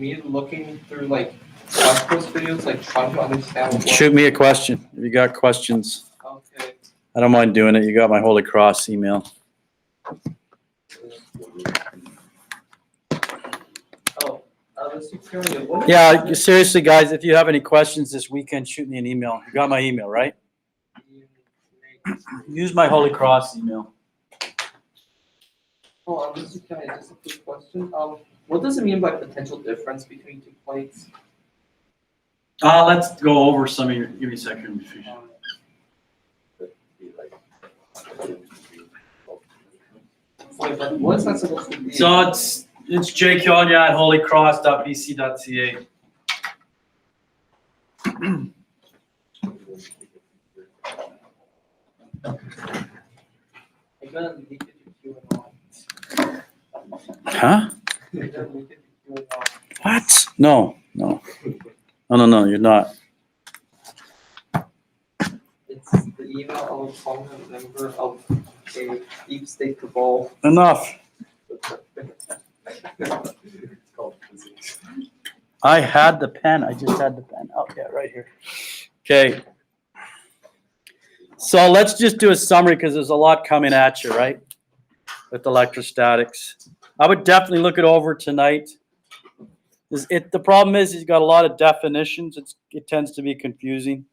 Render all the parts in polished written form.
me looking through like blog post videos, like trying to understand what. Shoot me a question. If you got questions, Okay. I don't mind doing it. You got my Holy Cross email. Oh, let's see, what is Yeah, seriously, guys, if you have any questions this weekend, shoot me an email. You got my email, right? Use my Holy Cross email. Oh, just a quick question. What does it mean by potential difference between two plates? Let's go over some of your. Give me a second. Wait, but what's that supposed to be? So it's jkonya at holycross.bc.ca. I'm gonna leak it to QAnon. Huh? I'm gonna leak it to QAnon. What? No. You're not. It's the email of a prominent member of a deep state cabal. Enough. It's called physics. I had the pen. I just had the pen. Oh, yeah, right here. Okay. So let's just do a summary because there's a lot coming at you, right? With electrostatics. I would definitely look it over tonight. The problem is he's got a lot of definitions. It tends to be confusing.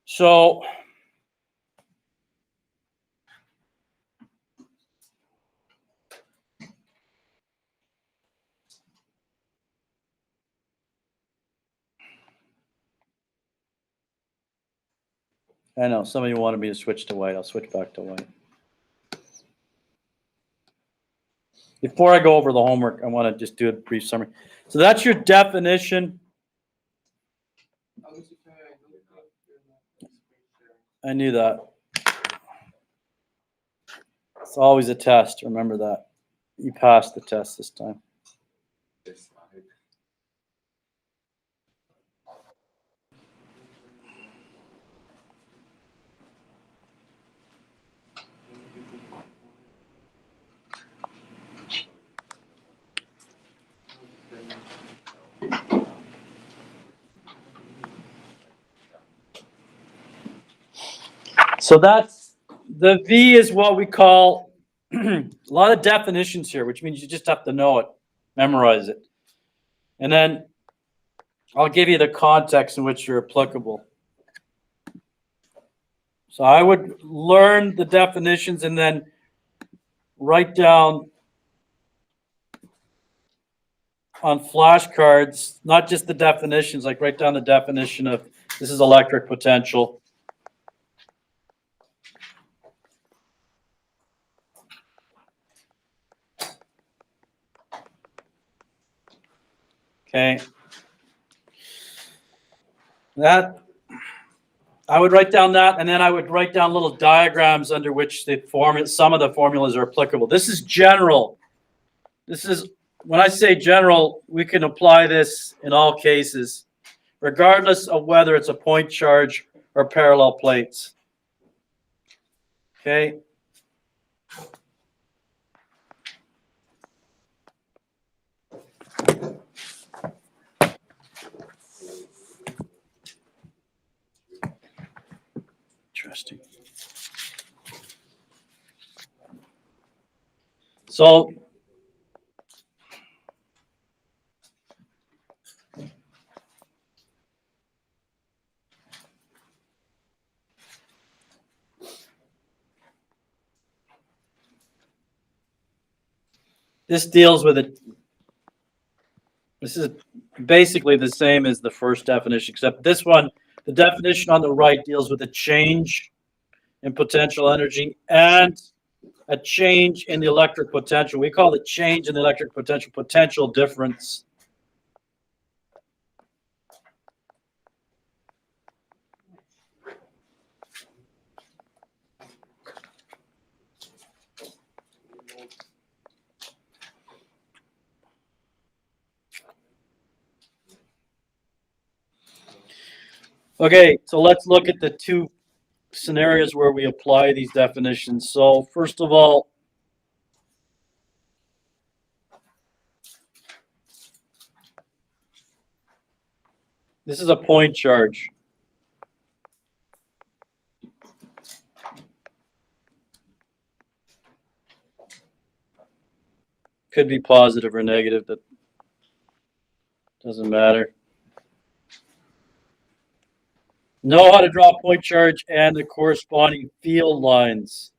So I know some of you wanted me to switch to white. I'll switch back to white. Before I go over the homework, I want to just do a brief summary. So that's your definition. I knew that. It's always a test. Remember that. You passed the test this time. So that's the V is what we call a lot of definitions here, which means you just have to know it, memorize it. And then I'll give you the context in which you're applicable. So I would learn the definitions and then write down on flashcards, not just the definitions, like write down the definition of this is electric potential. Okay. That I would write down that, and then I would write down little diagrams under which some of the formulas are applicable. This is general. This is, when I say general, we can apply this in all cases, regardless of whether it's a point charge or parallel plates. Okay. Interesting. So this deals with it. This is basically the same as the first definition, except this one, the definition on the right deals with a change in potential energy and a change in the electric potential. We call the change in the electric potential difference. Okay, so let's look at the two scenarios where we apply these definitions. So first of all, This is a point charge. Could be positive or negative, that doesn't matter. Know how to draw a point charge and the corresponding field lines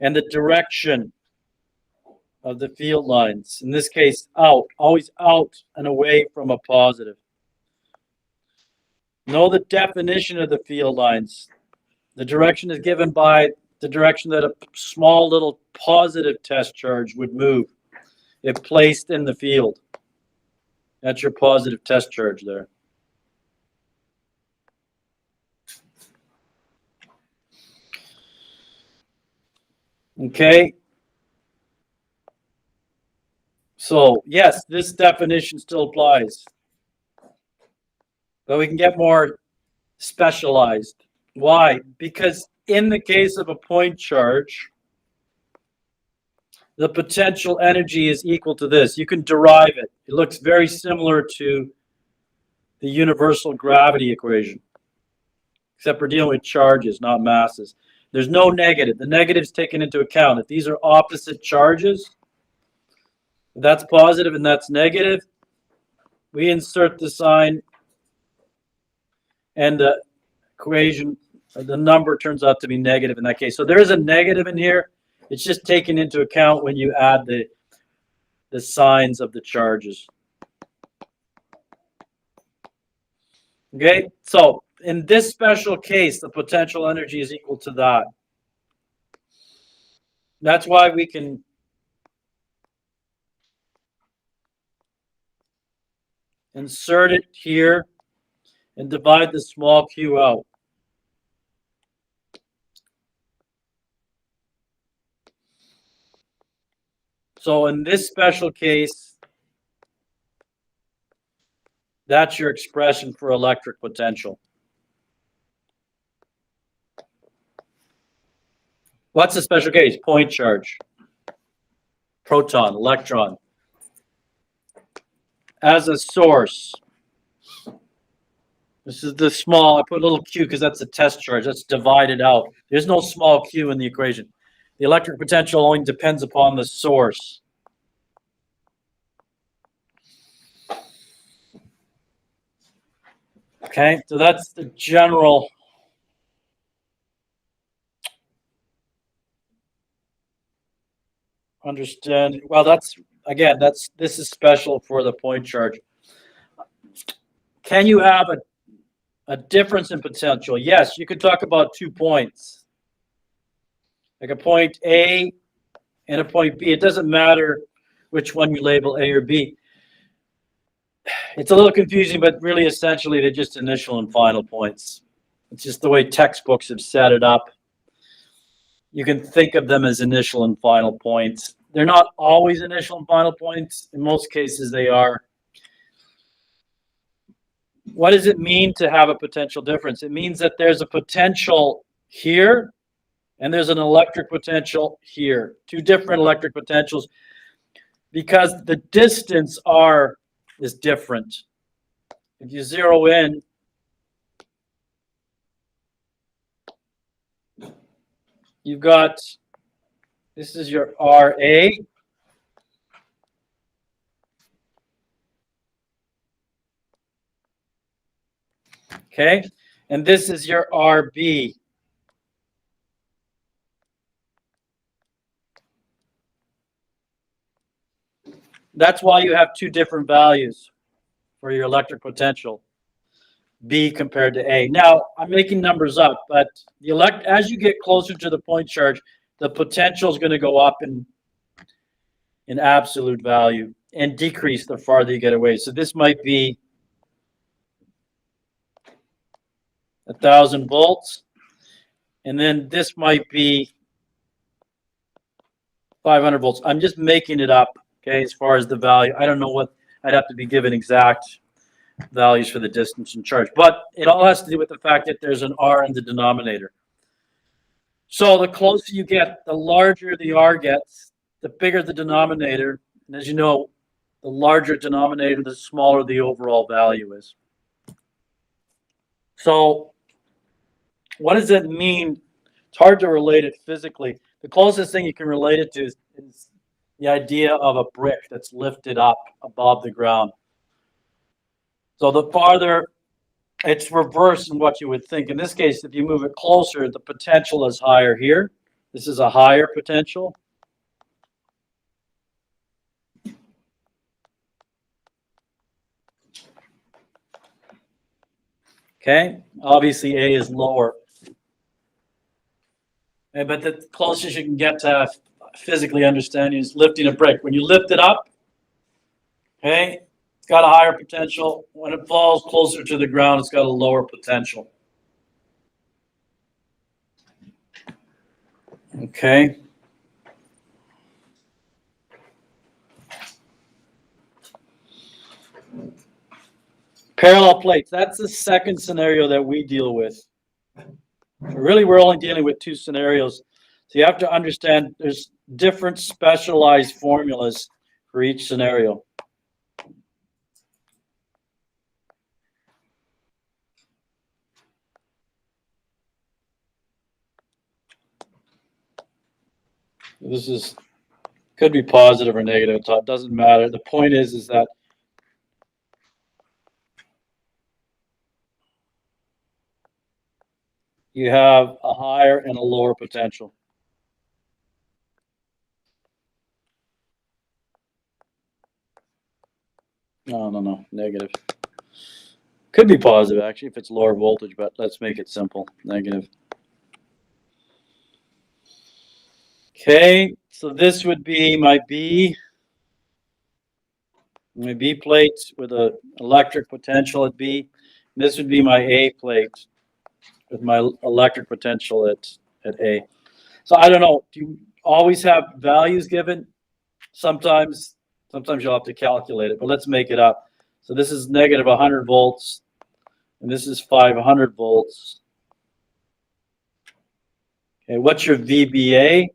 and the direction of the field lines. In this case, out, always out and away from a positive. Know the definition of the field lines. The direction is given by the direction that a small little positive test charge would move if placed in the field. That's your positive test charge there. Okay. So, yes, this definition still applies. But we can get more specialized. Why? Because in the case of a point charge, the potential energy is equal to this. You can derive it. It looks very similar to the universal gravity equation, except we're dealing with charges, not masses. There's no negative. The negative's taken into account. If these are opposite charges, that's positive and that's negative, we insert the sign and the equation, the number turns out to be negative in that case. So there is a negative in here. It's just taken into account when you add the signs of the charges. Okay, so in this special case, the potential energy is equal to that. That's why we can insert it here and divide the small q out. So in this special case, that's your expression for electric potential. What's the special case? Point charge, proton, electron. As a source, this is the small, I put a little q because that's a test charge. That's divided out. There's no small q in the equation. The electric potential only depends upon the source. Okay, so that's the general understanding. Well, that's, again, this is special for the point charge. Can you have a difference in potential? Yes, you could talk about 2 points. Like a point A and a point B. It doesn't matter which one you label A or B. It's a little confusing, but really essentially they're just initial and final points. It's just the way textbooks have set it up. You can think of them as initial and final points. They're not always initial and final points. In most cases they are. What does it mean to have a potential difference? It means that there's a potential here and there's an electric potential here. 2 different electric potentials because the distance r is different. If you zero in, you've got, this is your RA. Okay, and this is your RB. That's why you have 2 different values for your electric potential, B compared to A. Now, I'm making numbers up, but as you get closer to the point charge, the potential is going to go up in absolute value and decrease the farther you get away. So this might be 1,000 volts, and then this might be 500 volts. I'm just making it up. Okay, as far as the value, I don't know what, I'd have to be given exact values for the distance and charge, but it all has to do with the fact that there's an R in the denominator. So the closer you get, the larger the R gets, the bigger the denominator, and as you know, the larger denominator, the smaller the overall value is. So what does it mean? It's hard to relate it physically. The closest thing you can relate it to is the idea of a brick that's lifted up above the ground. So the farther, it's reverse in what you would think. In this case, if you move it closer, the potential is higher here. This is a higher potential. Okay, obviously A is lower. But the closest you can get to physically understanding is lifting a brick. When you lift it up, okay, it's got a higher potential. When it falls closer to the ground, it's got a lower potential. Okay. Parallel plates, that's the second scenario that we deal with. Really, we're only dealing with two scenarios. So you have to understand there's different specialized formulas for each scenario. This could be positive or negative. It doesn't matter. The point is that you have a higher and a lower potential. No, negative. Could be positive, actually, if it's lower voltage, but let's make it simple. Negative. Okay, so this would be my B plate with an electric potential at B. This would be my A plate with my electric potential at A. So I don't know, do you always have values given? Sometimes you'll have to calculate it, but let's make it up. So this is negative 100 volts, and this is 500 volts. Okay, what's your VBA?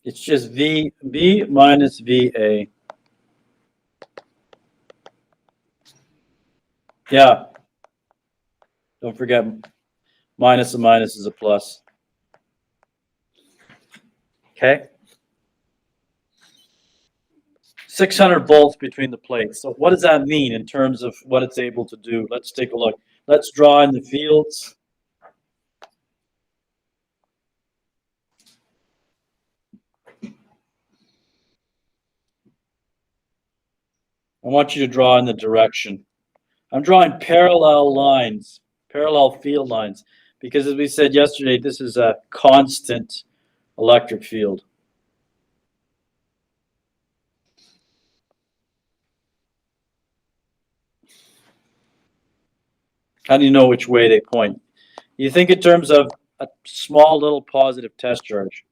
It's just V minus VA. Yeah. Don't forget, minus a minus is a plus. Okay. 600 volts between the plates. So what does that mean in terms of what it's able to do? Let's take a look. Let's draw in the fields. I want you to draw in the direction. I'm drawing parallel lines, parallel field lines, because as we said yesterday, this is a constant electric field. How do you know which way they point? You think in terms of a small little positive test charge.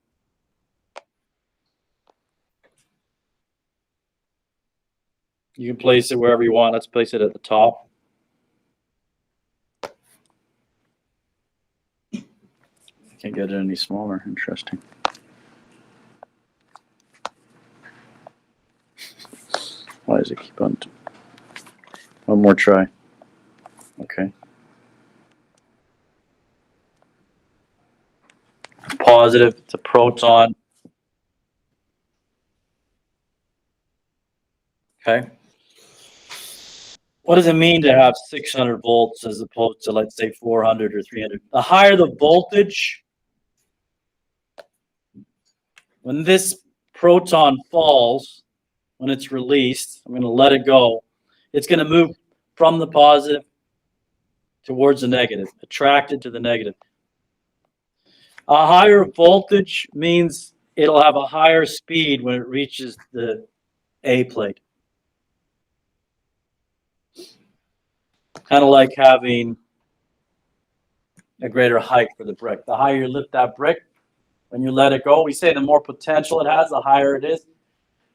You can place it wherever you want. Let's place it at the top. Can't get it any smaller. Interesting. Why does it keep on? One more try. Okay. Positive. It's a proton. Okay. What does it mean to have 600 volts as opposed to, let's say, 400 or 300? The higher the voltage, when this proton falls, when it's released, I'm going to let it go. It's going to move from the positive towards the negative, attracted to the negative. A higher voltage means it'll have a higher speed when it reaches the A plate. Kind of like having a greater height for the brick. The higher you lift that brick, when you let it go, we say the more potential it has, the higher it is.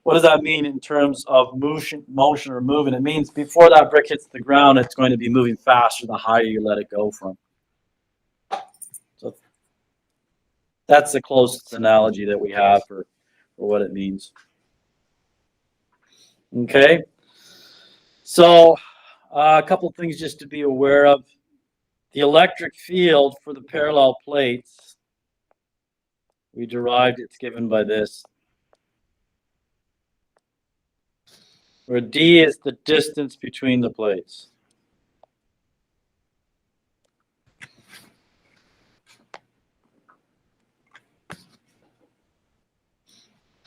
What does that mean in terms of motion or movement? It means before that brick hits the ground, it's going to be moving faster the higher you let it go from. So that's the closest analogy that we have for what it means. Okay. So a couple of things just to be aware of. The electric field for the parallel plates, we derived, it's given by this, where D is the distance between the plates.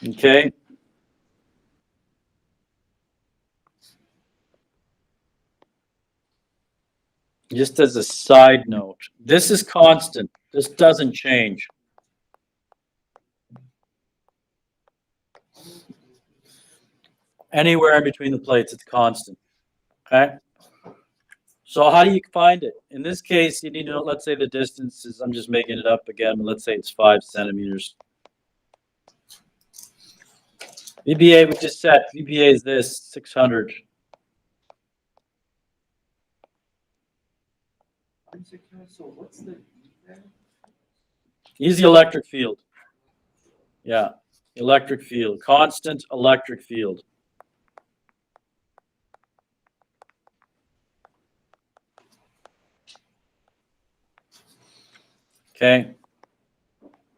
Okay. Just as a side note, this is constant. This doesn't change. Anywhere in between the plates, it's constant. Okay. So how do you find it? In this case, you need to know, let's say the distance is, I'm just making it up again, but let's say it's 5 centimeters. VBA we just set. VBA is this, 600. So what's the E there? Use the electric field. Yeah, electric field, constant electric field. Okay.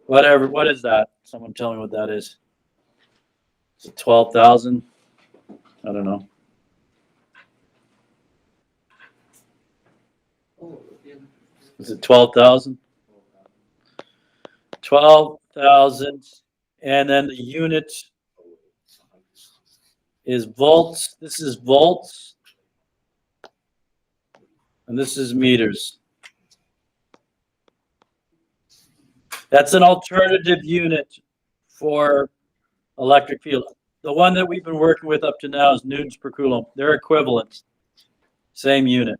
Whatever, what is that? Someone tell me what that is. Is it 12,000? I don't know. Oh, yeah. Is it 12,000? 12,000. And then the unit is volts. This is volts. And this is meters. That's an alternative unit for electric field. The one that we've been working with up to now is newtons per coulomb. They're equivalent. Same unit.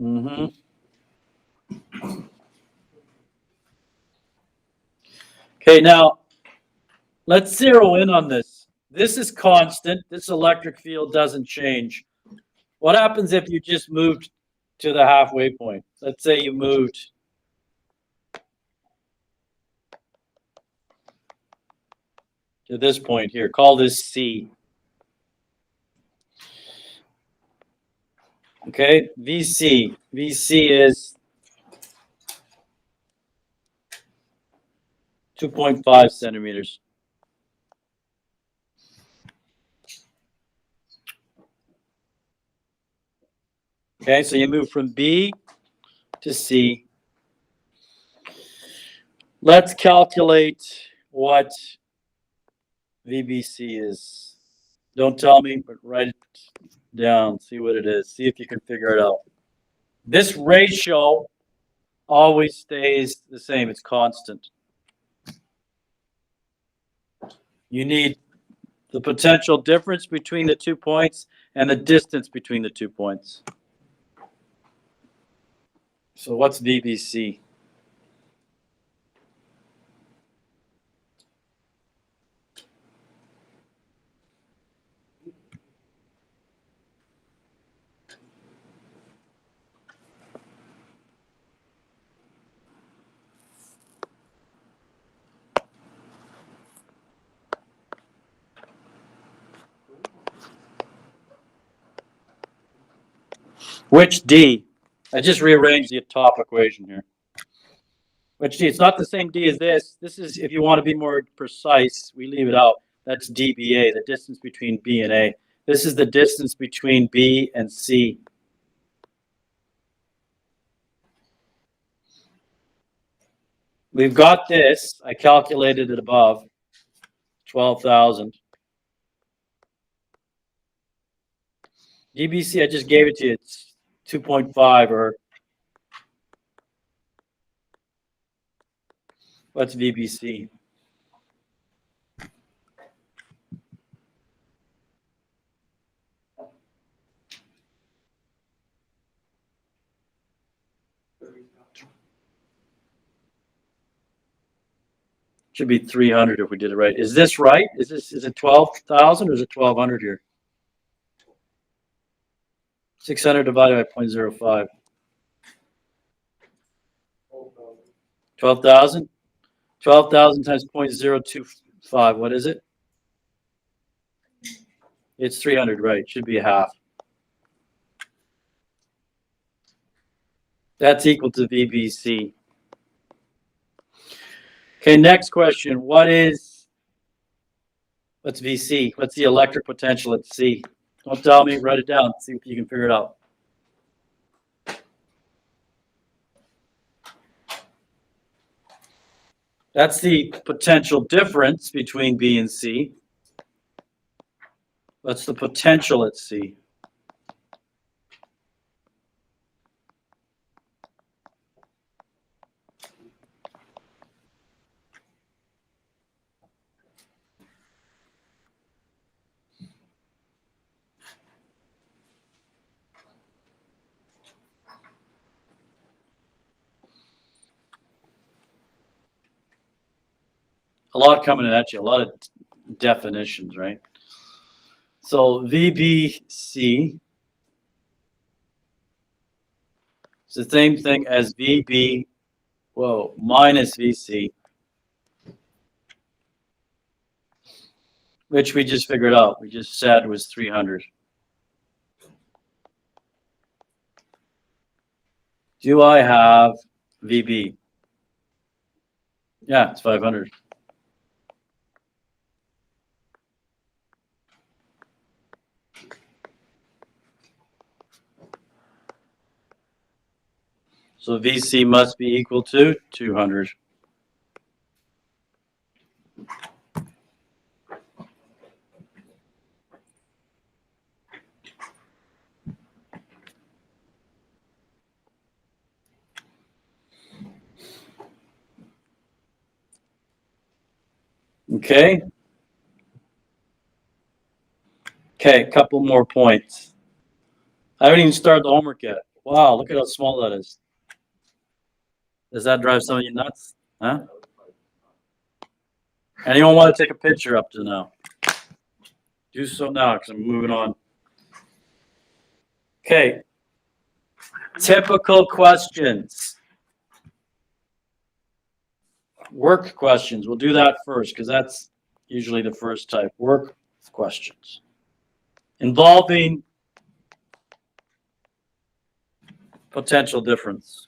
Mm-hmm. Okay, now let's zero in on this. This is constant. This electric field doesn't change. What happens if you just moved to the halfway point? Let's say you moved to this point here. Call this C. Okay, VC. VC is 2.5 centimeters. Okay, so you move from B to C. Let's calculate what VBC is. Don't tell me, but write it down. See what it is. See if you can figure it out. This ratio always stays the same. It's constant. You need the potential difference between the 2 points and the distance between the 2 points. So what's VBC? Which D? I just rearranged the top equation here. Which D? It's not the same D as this. This is, if you want to be more precise, we leave it out. That's dBA, the distance between B and A. This is the distance between B and C. We've got this. I calculated it above. 12,000. DBC, I just gave it to you. It's 2.5 or what's VBC? Should be 300 if we did it right. Is this right? Is it 12,000 or is it 1,200 here? 600 divided by 0.05. 12,000? 12,000 times 0.025, what is it? It's 300, right? Should be a half. That's equal to VBC. Okay, next question. What's VC? What's the electric potential at C? Don't tell me, write it down, see if you can figure it out. That's the potential difference between B and C. What's the potential at C? A lot coming at you, a lot of definitions, right? So VBC is the same thing as VB, minus VC, which we just figured out. We just said was 300. Do I have VB? Yeah, it's 500. So VC must be equal to 200. Okay. Okay, a couple more points. I haven't even started the homework yet. Wow, look at how small that is. Does that drive some of you nuts? Huh? Anyone want to take a picture up to now? Do so now because I'm moving on. Okay. Typical questions. Work questions. We'll do that first because that's usually the first type. Work questions. Involving potential difference.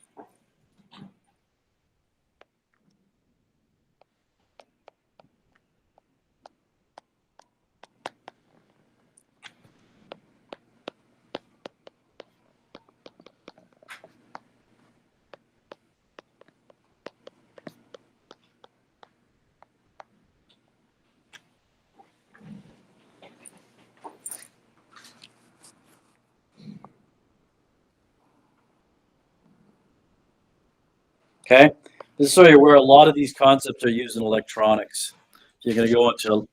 Okay, this is so you're aware a lot of these concepts are used in electronics. You're going to go into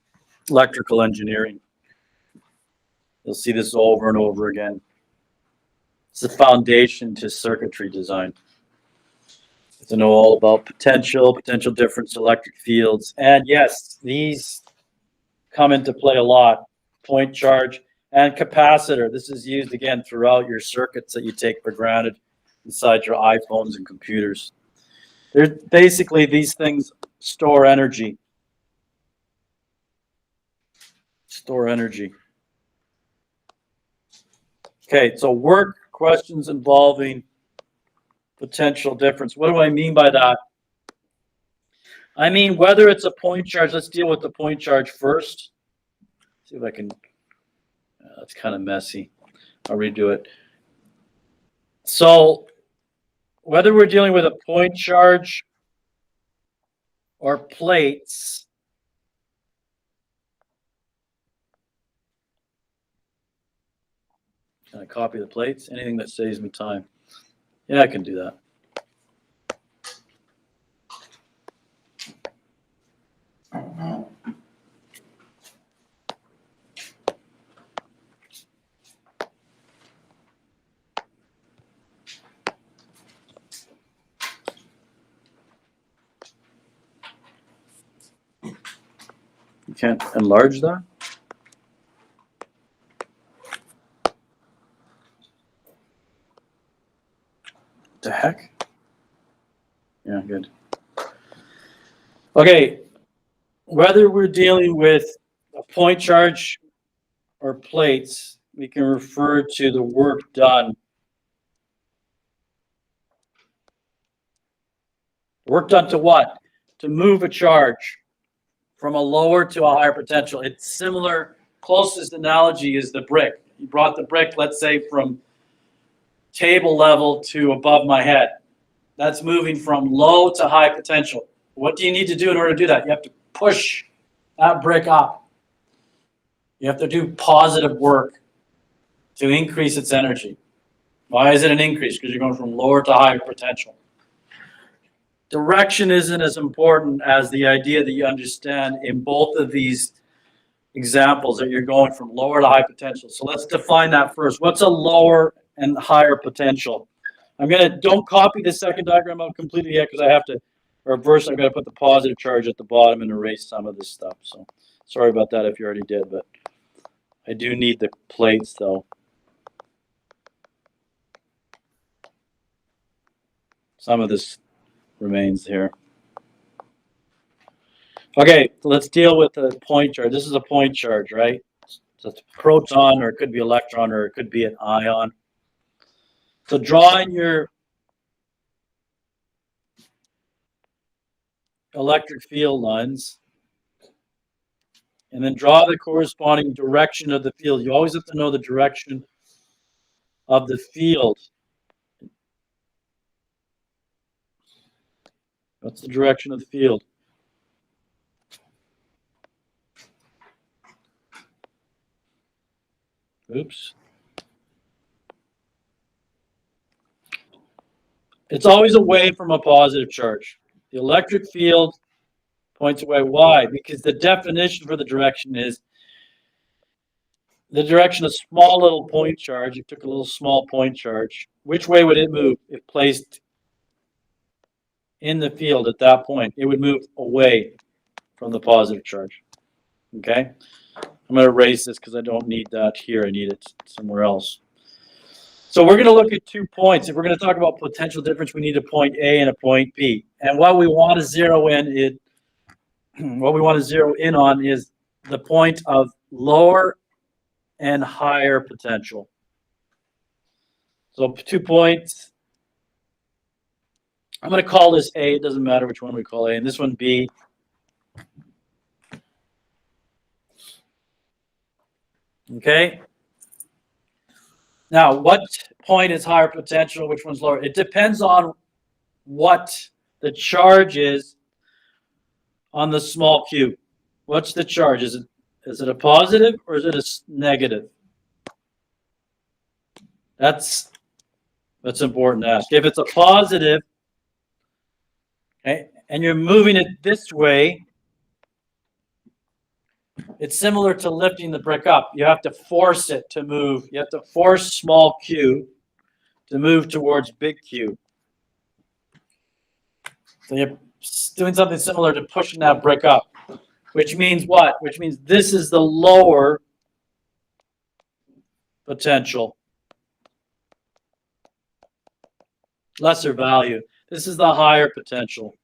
electrical engineering. You'll see this over and over again. It's the foundation to circuitry design. You have to know all about potential difference, electric fields, and yes, these come into play a lot. Point charge and capacitor. This is used again throughout your circuits that you take for granted inside your iPhones and computers. They're basically, these things store energy. Store energy. Okay, so work questions involving potential difference. What do I mean by that? I mean, whether it's a point charge, let's deal with the point charge first. See if I can, that's kind of messy. I'll redo it. So whether we're dealing with a point charge or plates, can I copy the plates? Anything that saves me time. Yeah, I can do that. You can't enlarge that? The heck? Yeah, good. Okay, whether we're dealing with a point charge or plates, we can refer to the work done. Work done to what? To move a charge from a lower to a higher potential. It's similar, closest analogy is the brick. You brought the brick, let's say, from table level to above my head. That's moving from low to high potential. What do you need to do in order to do that? You have to push that brick up. You have to do positive work to increase its energy. Why is it an increase? Because you're going from lower to higher potential. Direction isn't as important as the idea that you understand in both of these examples that you're going from lower to high potential. So let's define that first. What's a lower and higher potential? Don't copy the second diagram out completely yet because I have to, or first I've got to put the positive charge at the bottom and erase some of this stuff. So sorry about that if you already did, but I do need the plates though. Some of this remains here. Okay, so let's deal with the point charge. This is a point charge, right? So it's a proton, or it could be electron, or it could be an ion. So drawing your electric field lines, and then draw the corresponding direction of the field. You always have to know the direction of the field. What's the direction of the field? Oops. It's always away from a positive charge. The electric field points away. Why? Because the definition for the direction is the direction of small little point charge. You took a little small point charge. Which way would it move if placed in the field at that point? It would move away from the positive charge. Okay? I'm going to erase this because I don't need that here. I need it somewhere else. So we're going to look at 2 points. If we're going to talk about potential difference, we need a point A and a point B. And what we want to zero in on is the point of lower and higher potential. So 2 points. I'm going to call this A. It doesn't matter which one we call A. And this one B. Okay. Now, what point is higher potential? Which one's lower? It depends on what the charge is on the small q. What's the charge? Is it a positive or is it a negative? That's important to ask. If it's a positive, okay, and you're moving it this way, it's similar to lifting the brick up. You have to force it to move. You have to force small q to move towards big Q. So you're doing something similar to pushing that brick up, which means what? Which means this is the lower potential, lesser value. This is the higher potential.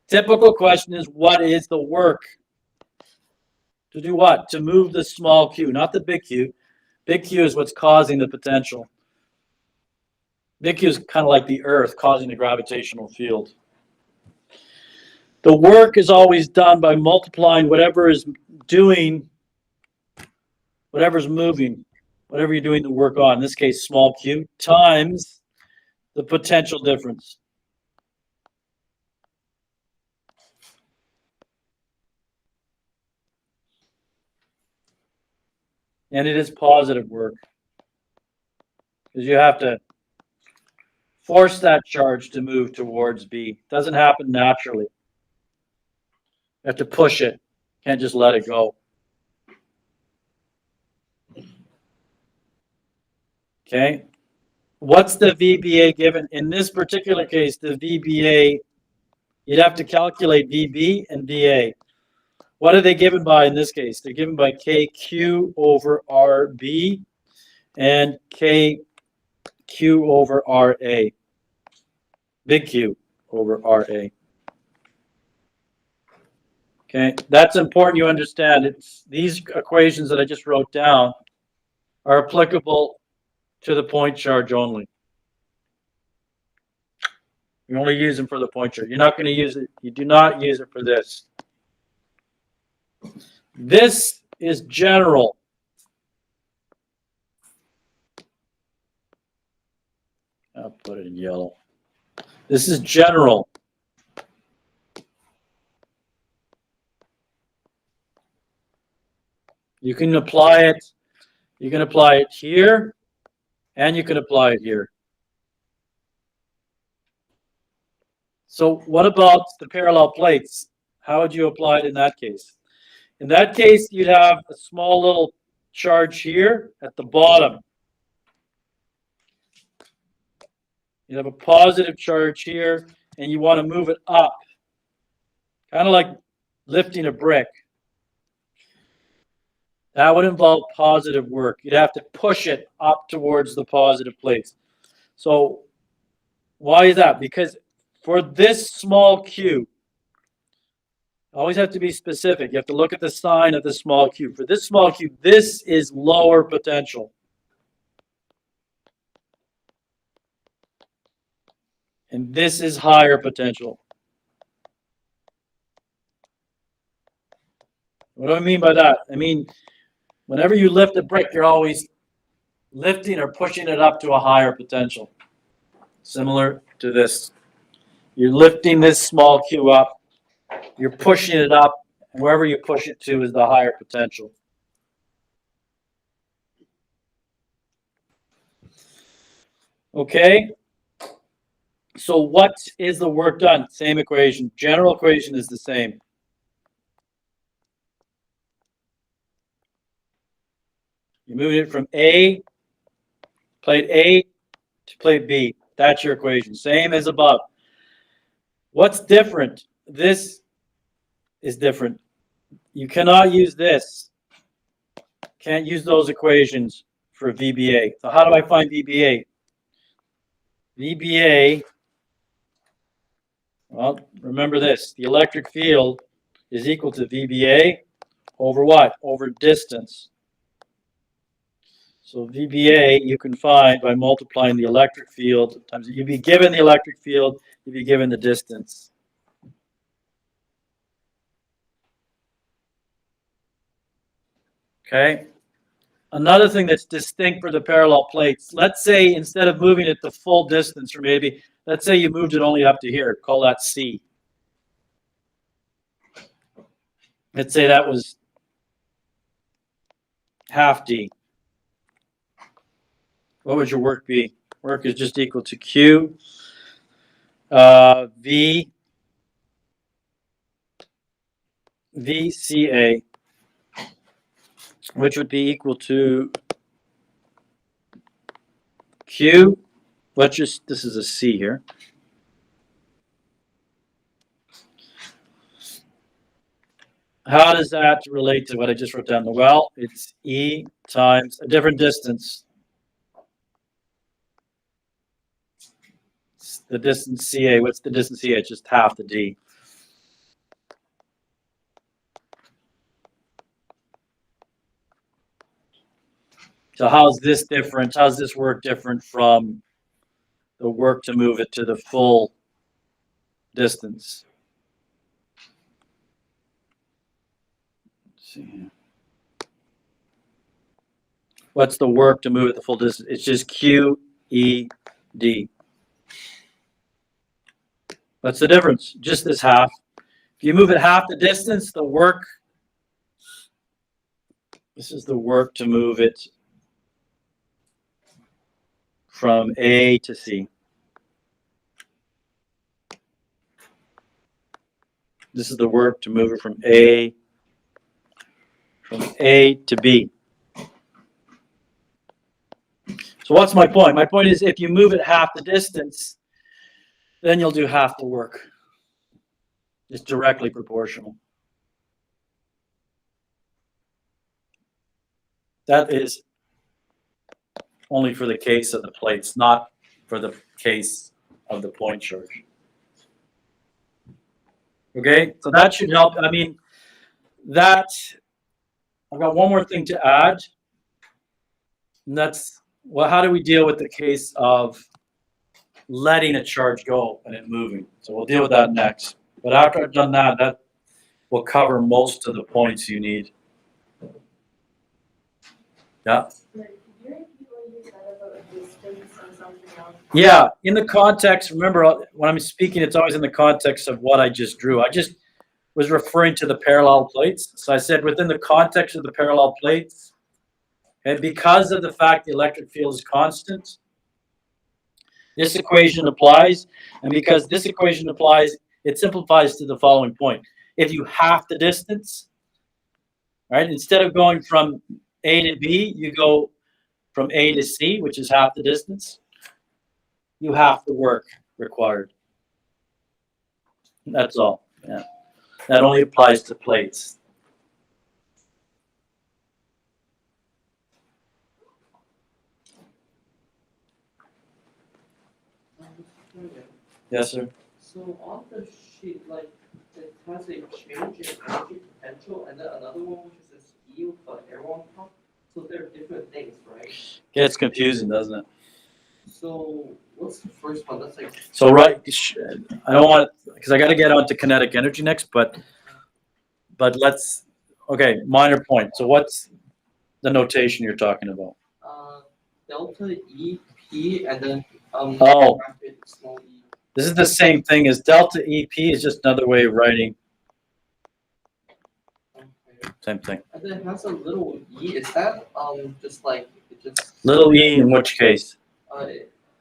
Typical question is, what is the work? To do what? To move the small q, not the big Q. Big Q is what's causing the potential. Big Q is kind of like the Earth causing the gravitational field. The work is always done by multiplying whatever is doing, whatever's moving, whatever you're doing the work on, in this case, small q, times the potential difference. And it is positive work, because you have to force that charge to move towards B. It doesn't happen naturally. You have to push it. Can't just let it go. Okay. What's the VBA given? In this particular case, the VBA, you'd have to calculate VB and VA. What are they given by in this case? They're given by KQ over RB and KQ over RA. Big Q over RA. Okay, that's important you understand. It's these equations that I just wrote down are applicable to the point charge only. You only use them for the point charge. You're not going to use it. You do not use it for this. This is general. I'll put it in yellow. This is general. You can apply it. You can apply it here, and you can apply it here. So what about the parallel plates? How would you apply it in that case? In that case, you'd have a small little charge here at the bottom. You have a positive charge here, and you want to move it up. Kind of like lifting a brick. That would involve positive work. You'd have to push it up towards the positive plates. So why is that? Because for this small q, always have to be specific. You have to look at the sign of the small q. For this small q, this is lower potential. And this is higher potential. What do I mean by that? I mean, whenever you lift a brick, you're always lifting or pushing it up to a higher potential. Similar to this. You're lifting this small q up. You're pushing it up. And wherever you push it to is the higher potential. Okay. So what is the work done? Same equation. General equation is the same. You're moving it from plate A to plate B. That's your equation. Same as above. What's different? This is different. You cannot use this. Can't use those equations for VBA. So how do I find VBA? VBA, well, remember this. The electric field is equal to VBA over what? Over distance. So VBA you can find by multiplying the electric field times, you'd be given the electric field, you'd be given the distance. Okay. Another thing that's distinct for the parallel plates, let's say instead of moving it the full distance, or maybe, let's say you moved it only up to here, call that C. Let's say that was half D. What would your work be? Work is just equal to Q, VCA, which would be equal to Q, this is a C here. How does that relate to what I just wrote down? Well, it's E times a different distance. It's the distance CA. What's the distance CA? It's just half the D. So how's this different? How's this work different from the work to move it to the full distance? Let's see here. What's the work to move it the full distance? It's just QED. What's the difference? Just this half. If you move it half the distance, the work, this is the work to move it from A to C. This is the work to move it from A to B. So what's my point? My point is if you move it half the distance, then you'll do half the work. It's directly proportional. That is only for the case of the plates, not for the case of the point charge. Okay, so that should help. I mean, that, I've got one more thing to add. And that's, well, how do we deal with the case of letting a charge go and it moving? So we'll deal with that next. But after I've done that, that will cover most of the points you need. Yeah. Yeah, in the context, remember when I'm speaking, it's always in the context of what I just drew. I just was referring to the parallel plates. So I said within the context of the parallel plates, and because of the fact the electric field is constant, this equation applies. And because this equation applies, it simplifies to the following point. If you half the distance, right, instead of going from A to B, you go from A to C, which is half the distance. You have the work required. That's all. Yeah. That only applies to plates. Yes, sir. So on the sheet, like, it has a change in energy potential, and then another one which is a ski with an arrow on top. So they're different things, right? Gets confusing, doesn't it? So what's the first one? That's like, So right, I don't want, because I got to get on to kinetic energy next, but let's, okay, minor point. So what's the notation you're talking about? delta EP and then Oh. bracket small e. This is the same thing as delta EP is just another way of writing. Okay. Same thing. And then it has a little e. Is that just like it just Little e in which case?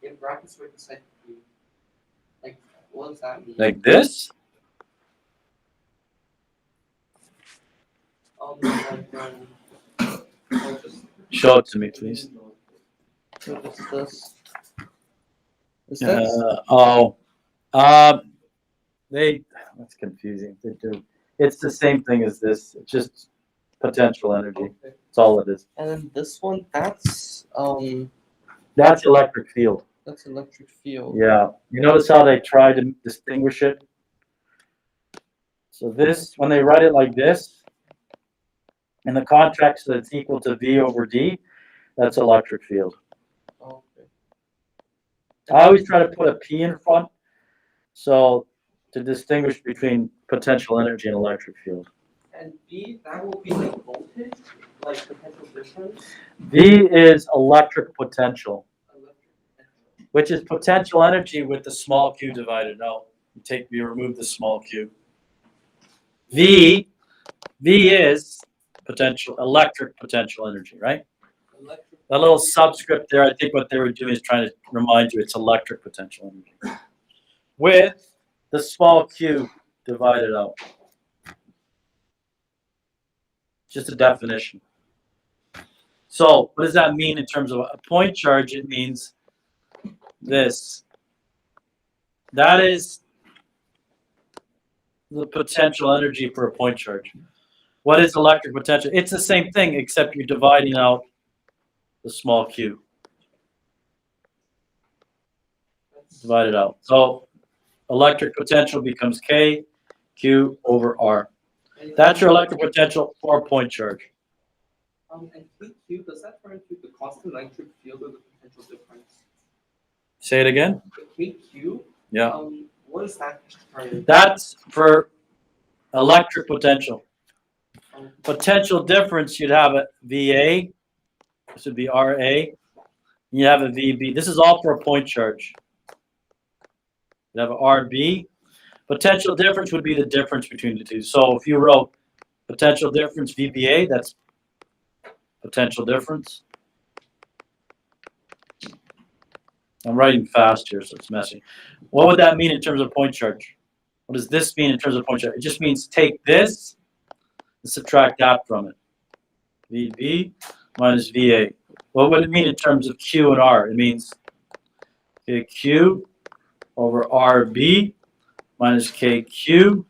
in brackets right beside e? Like what does that mean? Like this? Just Show it to me, please. so just this. Is that That's confusing. They do. It's the same thing as this. It's just potential energy. okay? That's all it is. And then this one, That's electric field. that's electric field. Yeah. You notice how they try to distinguish it? So this, when they write it like this, in the context that it's equal to V over D, that's electric field. Okay. I always try to put a P in front, so to distinguish between potential energy and electric field. And V, that will be like voltage, like potential difference. V is electric potential, Electric potential. which is potential energy with the small q divided out. You remove the small q. V is electric potential energy, right? Electric. That little subscript there, I think what they were doing is trying to remind you it's electric potential energy. With the small q divided out. Just a definition. So what does that mean in terms of a point charge? It means this. That is the potential energy for a point charge. What is electric potential? It's the same thing, except you're dividing out the small q. Divide it out. So electric potential becomes K, Q over R. That's your electric potential for a point charge. And KQ, does that turn into the constant electric field or the potential difference? Say it again? The KQ, Yeah. what is that turn? That's for electric potential. Potential difference, you'd have a VA. This would be RA. You have a VB. This is all for a point charge. You have a RB. Potential difference would be the difference between the two. So if you wrote potential difference VBA, that's potential difference. I'm writing fast here, so it's messy. What would that mean in terms of point charge? What does this mean in terms of point charge? It just means take this and subtract that from it. VB minus VA. What would it mean in terms of Q and R? It means Q over RB minus KQ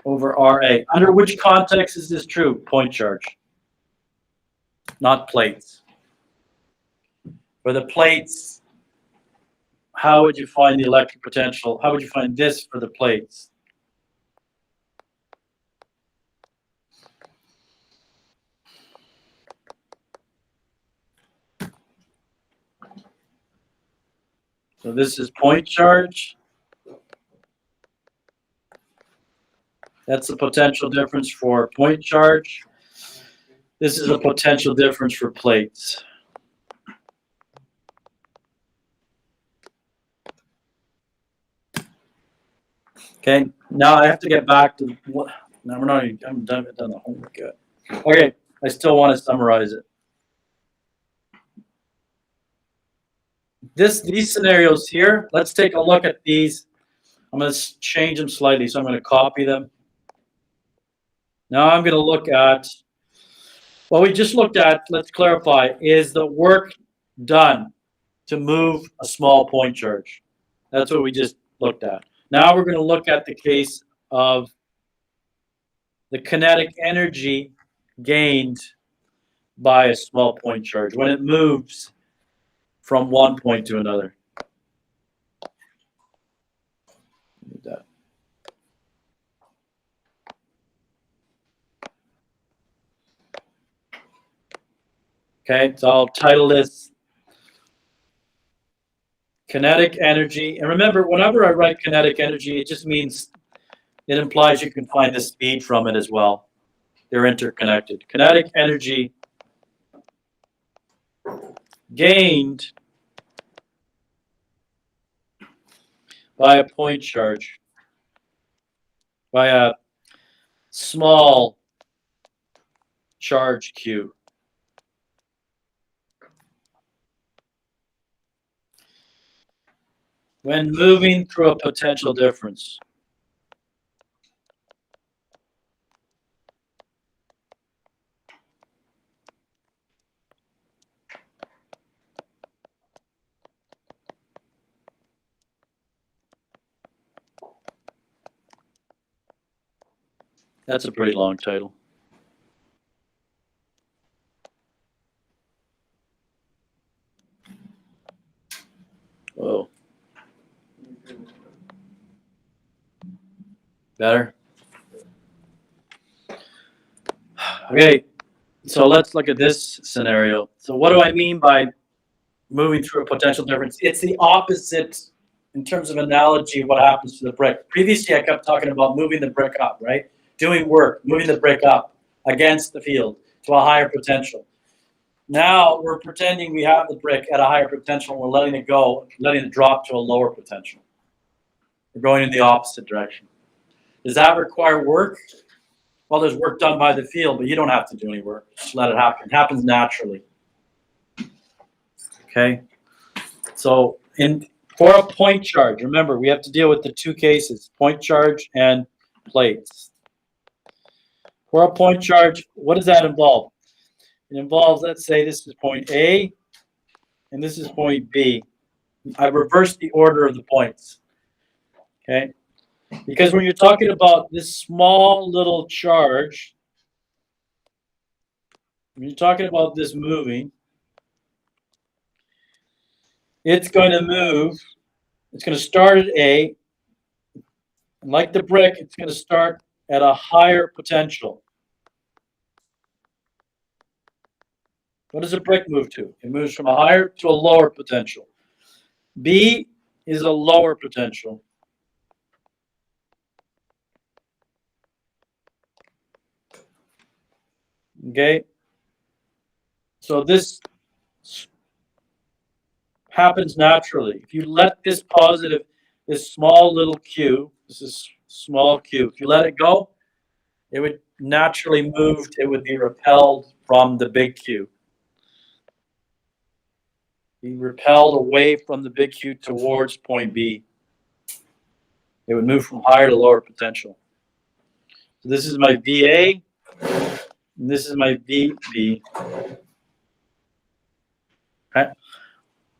over RA. Under which context is this true? Point charge. not plates. For the plates, how would you find the electric potential? How would you find this for the plates? So this is point charge. That's the potential difference for point charge. This is a potential difference for plates. Okay, now I have to get back to what. No, we're not even. I haven't done the homework yet. Okay, I still want to summarize it. These scenarios here. Let's take a look at these. I'm going to change them slightly, so I'm going to copy them. Now I'm going to look at what we just looked at. Let's clarify: is the work done to move a small point charge? That's what we just looked at. Now we're going to look at the case of the kinetic energy gained by a small point charge when it moves from one point to another. Okay, so I'll title this kinetic energy. And remember, whenever I write kinetic energy, it just means it implies you can find the speed from it as well. They're interconnected. Kinetic energy gained by a point charge, by a small charge q. When moving through a potential difference. That's a pretty long title. Whoa. Better? Okay, so let's look at this scenario. So what do I mean by moving through a potential difference? It's the opposite in terms of analogy of what happens to the brick. Previously, I kept talking about moving the brick up, right? Doing work, moving the brick up against the field to a higher potential. Now we're pretending we have the brick at a higher potential. We're letting it go, letting it drop to a lower potential. We're going in the opposite direction. Does that require work? Well, there's work done by the field, but you don't have to do any work. Just let it happen. It happens naturally. Okay. So for a point charge, remember, we have to deal with the two cases, point charge and plates. For a point charge, what does that involve? It involves, let's say this is point A, and this is point B. I reversed the order of the points. Okay. Because when you're talking about this small little charge, when you're talking about this moving, it's going to move. It's going to start at A. And like the brick, it's going to start at a higher potential. What does a brick move to? It moves from a higher to a lower potential. B is a lower potential. Okay, so this happens naturally. If you let this positive, this small little q, this is small q, if you let it go, it would naturally move, it would be repelled from the big Q. Be repelled away from the big Q towards point B. It would move from higher to lower potential. So this is my VA. And this is my VB. Okay.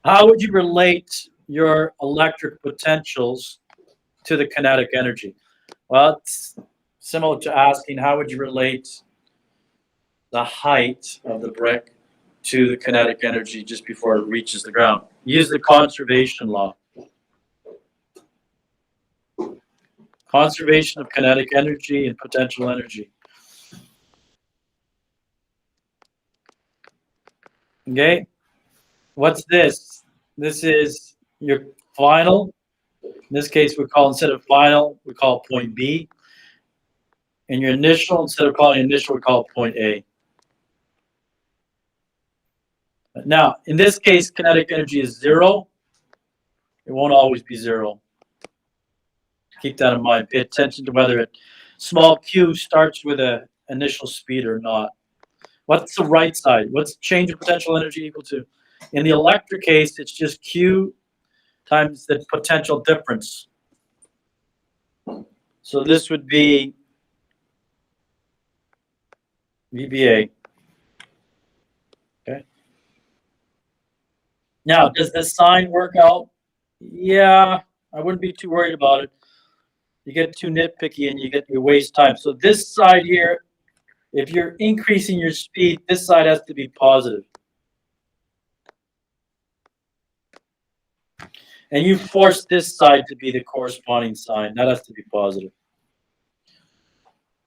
How would you relate your electric potentials to the kinetic energy? Well, it's similar to asking how would you relate the height of the brick to the kinetic energy just before it reaches the ground. Use the conservation law. Conservation of kinetic energy and potential energy. Okay, what's this? This is your final. In this case, we call, instead of final, we call it point B. And your initial, instead of calling initial, we call it point A. Now, in this case, kinetic energy is 0. It won't always be 0. Keep that in mind. Pay attention to whether it small q starts with an initial speed or not. What's the right side? What's change of potential energy equal to? In the electric case, it's just q times the potential difference. So this would be VBA. Okay. Now, does this sign work out? Yeah, I wouldn't be too worried about it. You get too nitpicky and you waste time. So this side here, if you're increasing your speed, this side has to be positive. And you force this side to be the corresponding sign. That has to be positive.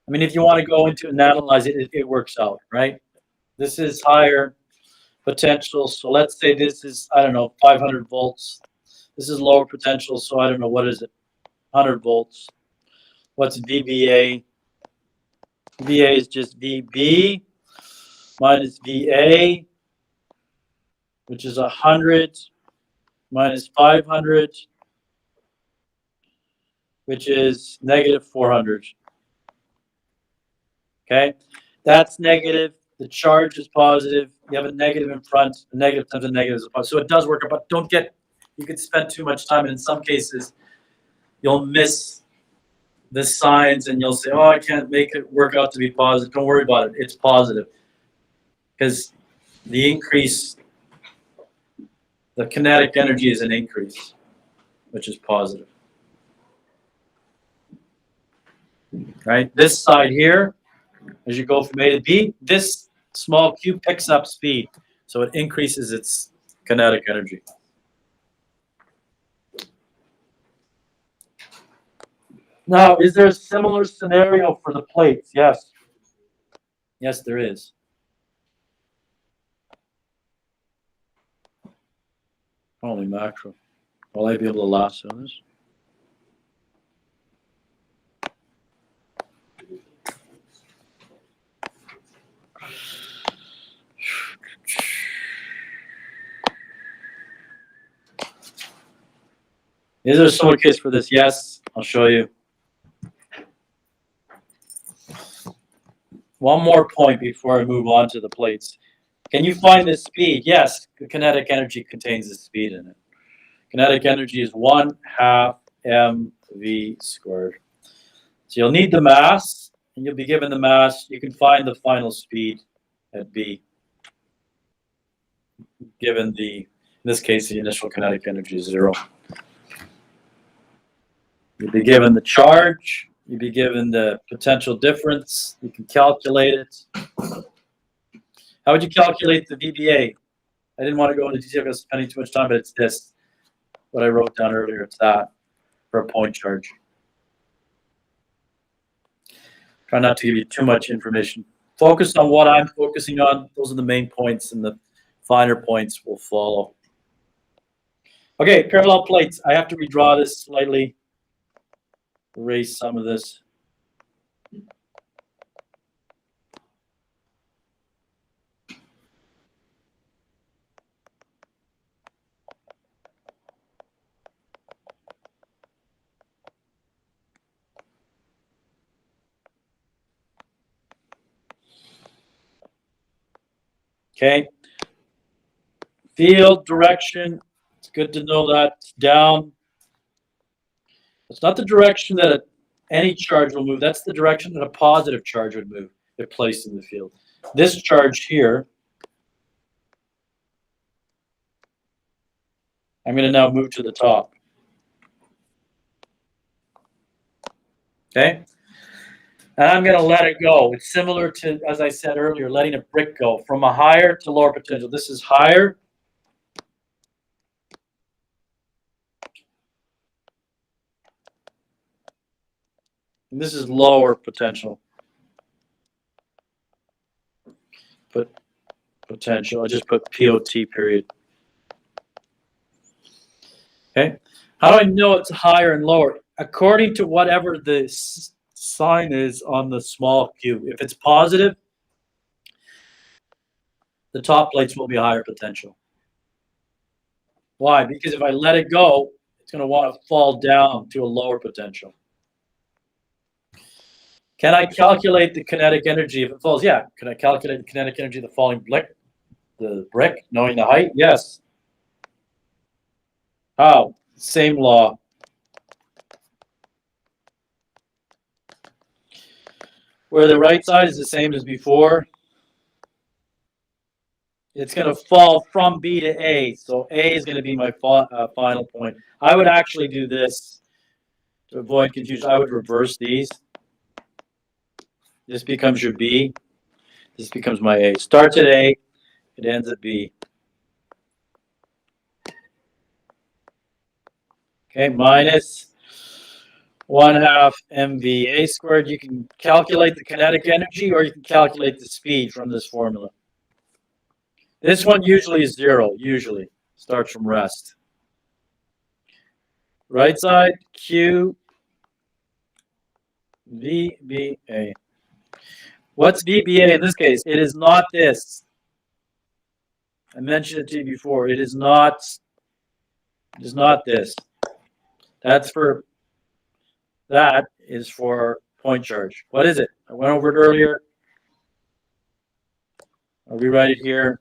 I mean, if you want to go into and analyze it, it works out, right? This is higher potential. So let's say this is, I don't know, 500 volts. This is lower potential. So I don't know, what is it? 100 volts. What's VBA? VA is just VB minus VA, which is 100 minus 500, which is negative 400. Okay, that's negative. The charge is positive. You have a negative in front. A negative times a negative is a positive. So it does work, but don't get, you could spend too much time. And in some cases, you'll miss the signs and you'll say, oh, I can't make it work out to be positive. Don't worry about it. It's positive. Because the increase, the kinetic energy is an increase, which is positive. Right? This side here, as you go from A to B, this small q picks up speed. So it increases its kinetic energy. Now, is there a similar scenario for the plates? Yes. Yes, there is. Holy mackerel. Will I be able to lasso this? Is there a similar case for this? Yes, I'll show you. One more point before I move on to the plates. Can you find the speed? Yes, the kinetic energy contains the speed in it. Kinetic energy is 1/2 mv squared. So you'll need the mass, and you'll be given the mass. You can find the final speed at B, given the, in this case, the initial kinetic energy is 0. You'll be given the charge. You'll be given the potential difference. You can calculate it. How would you calculate the VBA? I didn't want to go into detail because I'm spending too much time, but it's this. What I wrote down earlier, it's that for a point charge. Try not to give you too much information. Focus on what I'm focusing on. Those are the main points, and the finer points will follow. Okay, parallel plates. I have to redraw this slightly. Erase some of this. Okay. Field direction. It's good to know that. It's down. It's not the direction that any charge will move. That's the direction that a positive charge would move if placed in the field. This charge here, I'm going to now move to the top. Okay. And I'm going to let it go. It's similar to, as I said earlier, letting a brick go from a higher to lower potential. This is higher. And this is lower potential. Put potential. I just put POT period. Okay. How do I know it's higher and lower? According to whatever the sign is on the small q. If it's positive, the top plates will be higher potential. Why? Because if I let it go, it's going to want to fall down to a lower potential. Can I calculate the kinetic energy if it falls? Yeah. Can I calculate the kinetic energy of the falling brick, knowing the height? Yes. How? Same law. Where the right side is the same as before, it's going to fall from B to A. So A is going to be my final point. I would actually do this to avoid confusion. I would reverse these. This becomes your B. This becomes my A. Starts at A. It ends at B. Okay, minus 1/2 mVA squared. You can calculate the kinetic energy or you can calculate the speed from this formula. This one usually is 0, usually. Starts from rest. Right side, Q, VBA. What's VBA in this case? It is not this. I mentioned it to you before. It is not this. That is for point charge. What is it? I went over it earlier. I'll rewrite it here.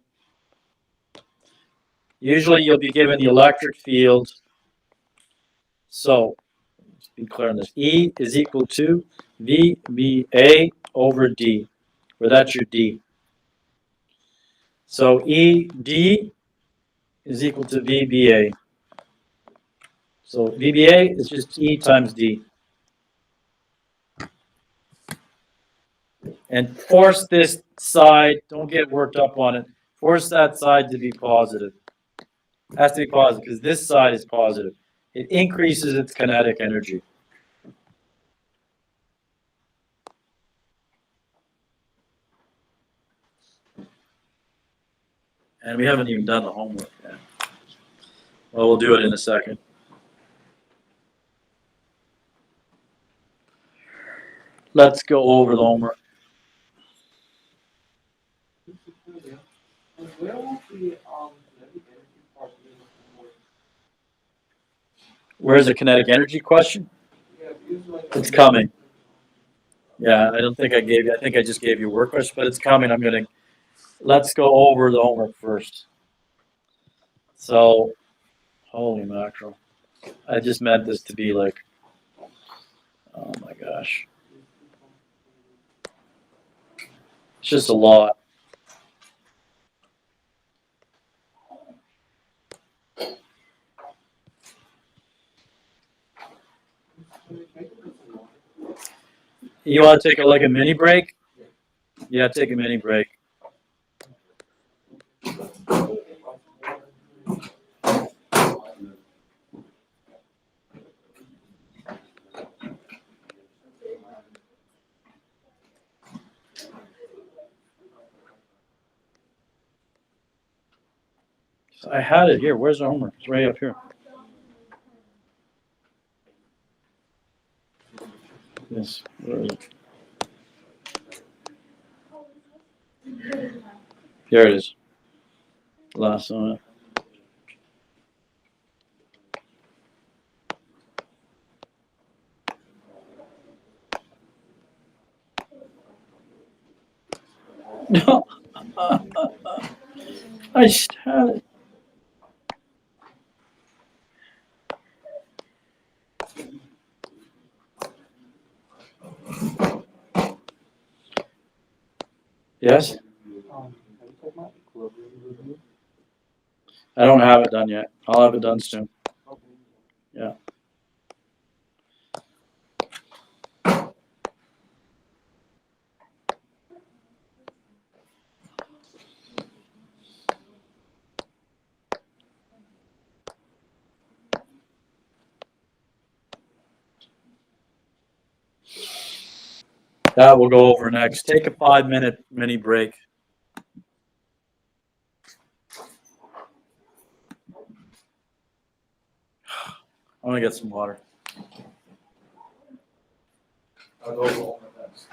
Usually you'll be given the electric field. So, let's be clear on this. E is equal to VBA over D, where that's your D. So ED is equal to VBA. So VBA is just E times D. And force this side, don't get worked up on it, force that side to be positive. It has to be positive because this side is positive. It increases its kinetic energy. And we haven't even done the homework yet. Well, we'll do it in a second. Let's go over the homework. Where will the kinetic energy part be? Where's the kinetic energy question? Yeah, because like It's coming. Yeah, I don't think I gave you, I think I just gave you a work question, but it's coming. Let's go over the homework first. So, holy mackerel. I just meant this to be like, oh my gosh. It's just a lot. You want to take like a mini break? Yeah, take a mini break. I had it here. Where's the homework? It's right up here. Yes. Where is it? Here it is. Last one. No. I just had it. Yes? have you checked my equilibrium review? I don't have it done yet. I'll have it done soon. Yeah. That we'll go over next. Take a 5-minute mini break. I want to get some water. I'll go roll my best.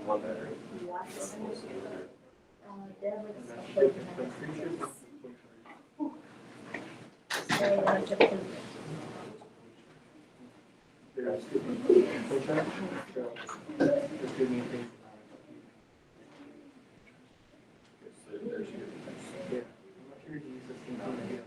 one better. There's two main things. Yeah. I'm not sure if you use the same thing again.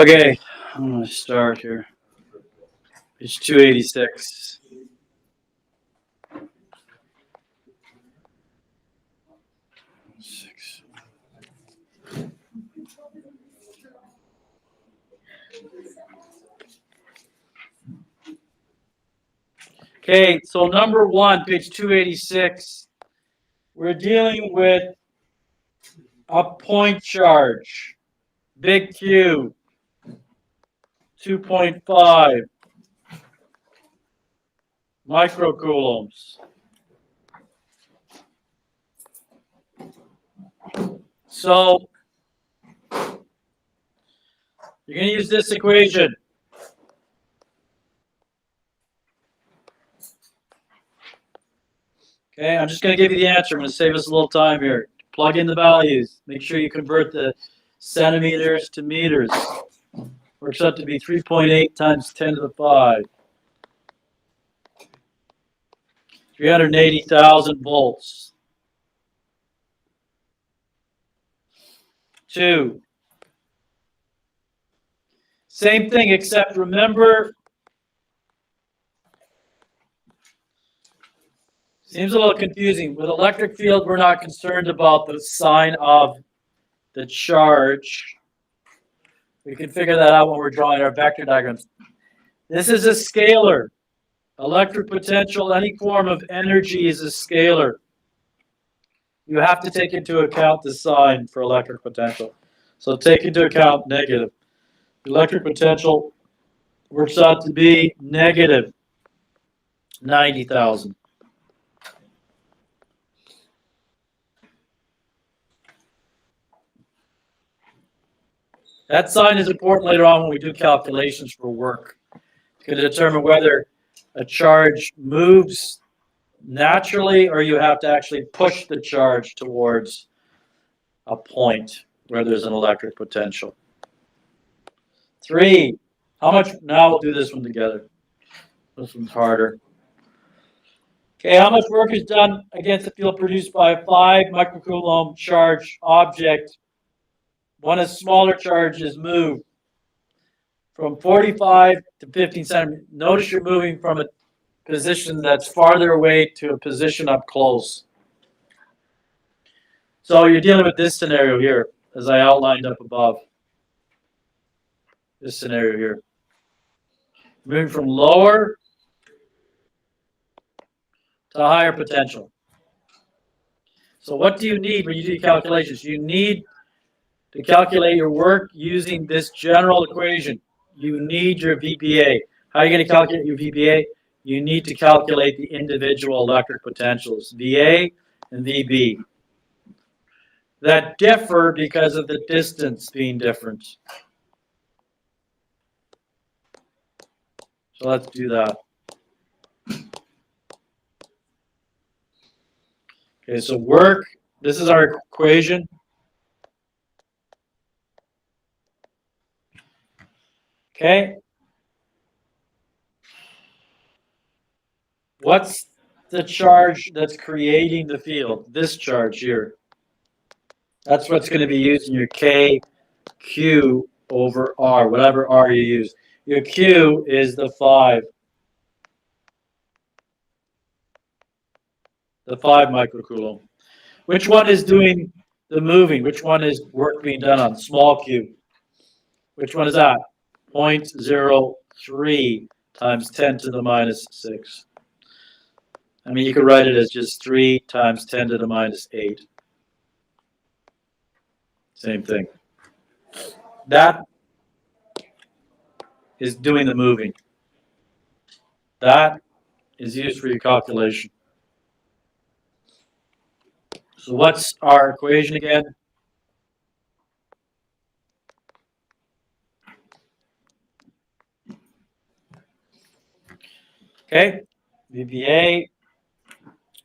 Okay, I'm gonna start here. Page 286. Six. Okay, so number one, page 286, we're dealing with a point charge, big Q, 2.5 microcoulombs. So you're going to use this equation. Okay, I'm just going to give you the answer. I'm going to save us a little time here. Plug in the values. Make sure you convert the centimeters to meters. Works out to be 3.8 times 10 to the 5. 380,000 volts. 2. Same thing, except remember, seems a little confusing. With electric field, we're not concerned about the sign of the charge. We can figure that out when we're drawing our vector diagrams. This is a scalar. Electric potential, any form of energy is a scalar. You have to take into account the sign for electric potential. So take into account negative. Electric potential works out to be negative 90,000. That sign is important later on when we do calculations for work. It's going to determine whether a charge moves naturally or you have to actually push the charge towards a point where there's an electric potential. 3, how much, now we'll do this one together. This one's harder. Okay, how much work is done against the field produced by a 5 microcoulomb charge object when a smaller charge is moved from 45 to 15 centimeters? Notice you're moving from a position that's farther away to a position up close. So you're dealing with this scenario here, as I outlined up above. This scenario here. Moving from lower to higher potential. So what do you need when you do calculations? You need to calculate your work using this general equation. You need your VBA. How are you going to calculate your VBA? You need to calculate the individual electric potentials, VA and VB. That differ because of the distance being different. So let's do that. Okay, so work, this is our equation. Okay. What's the charge that's creating the field? This charge here. That's what's going to be used in your K, Q over R, whatever R you use. Your Q is the 5. The 5 microcoulomb. Which one is doing the moving? Which one is work being done on? Small q. Which one is that? 0.03 times 10 to the minus 6. I mean, you could write it as just 3 times 10 to the minus 8. Same thing. That is doing the moving. That is used for your calculation. So what's our equation again? Okay, VBA,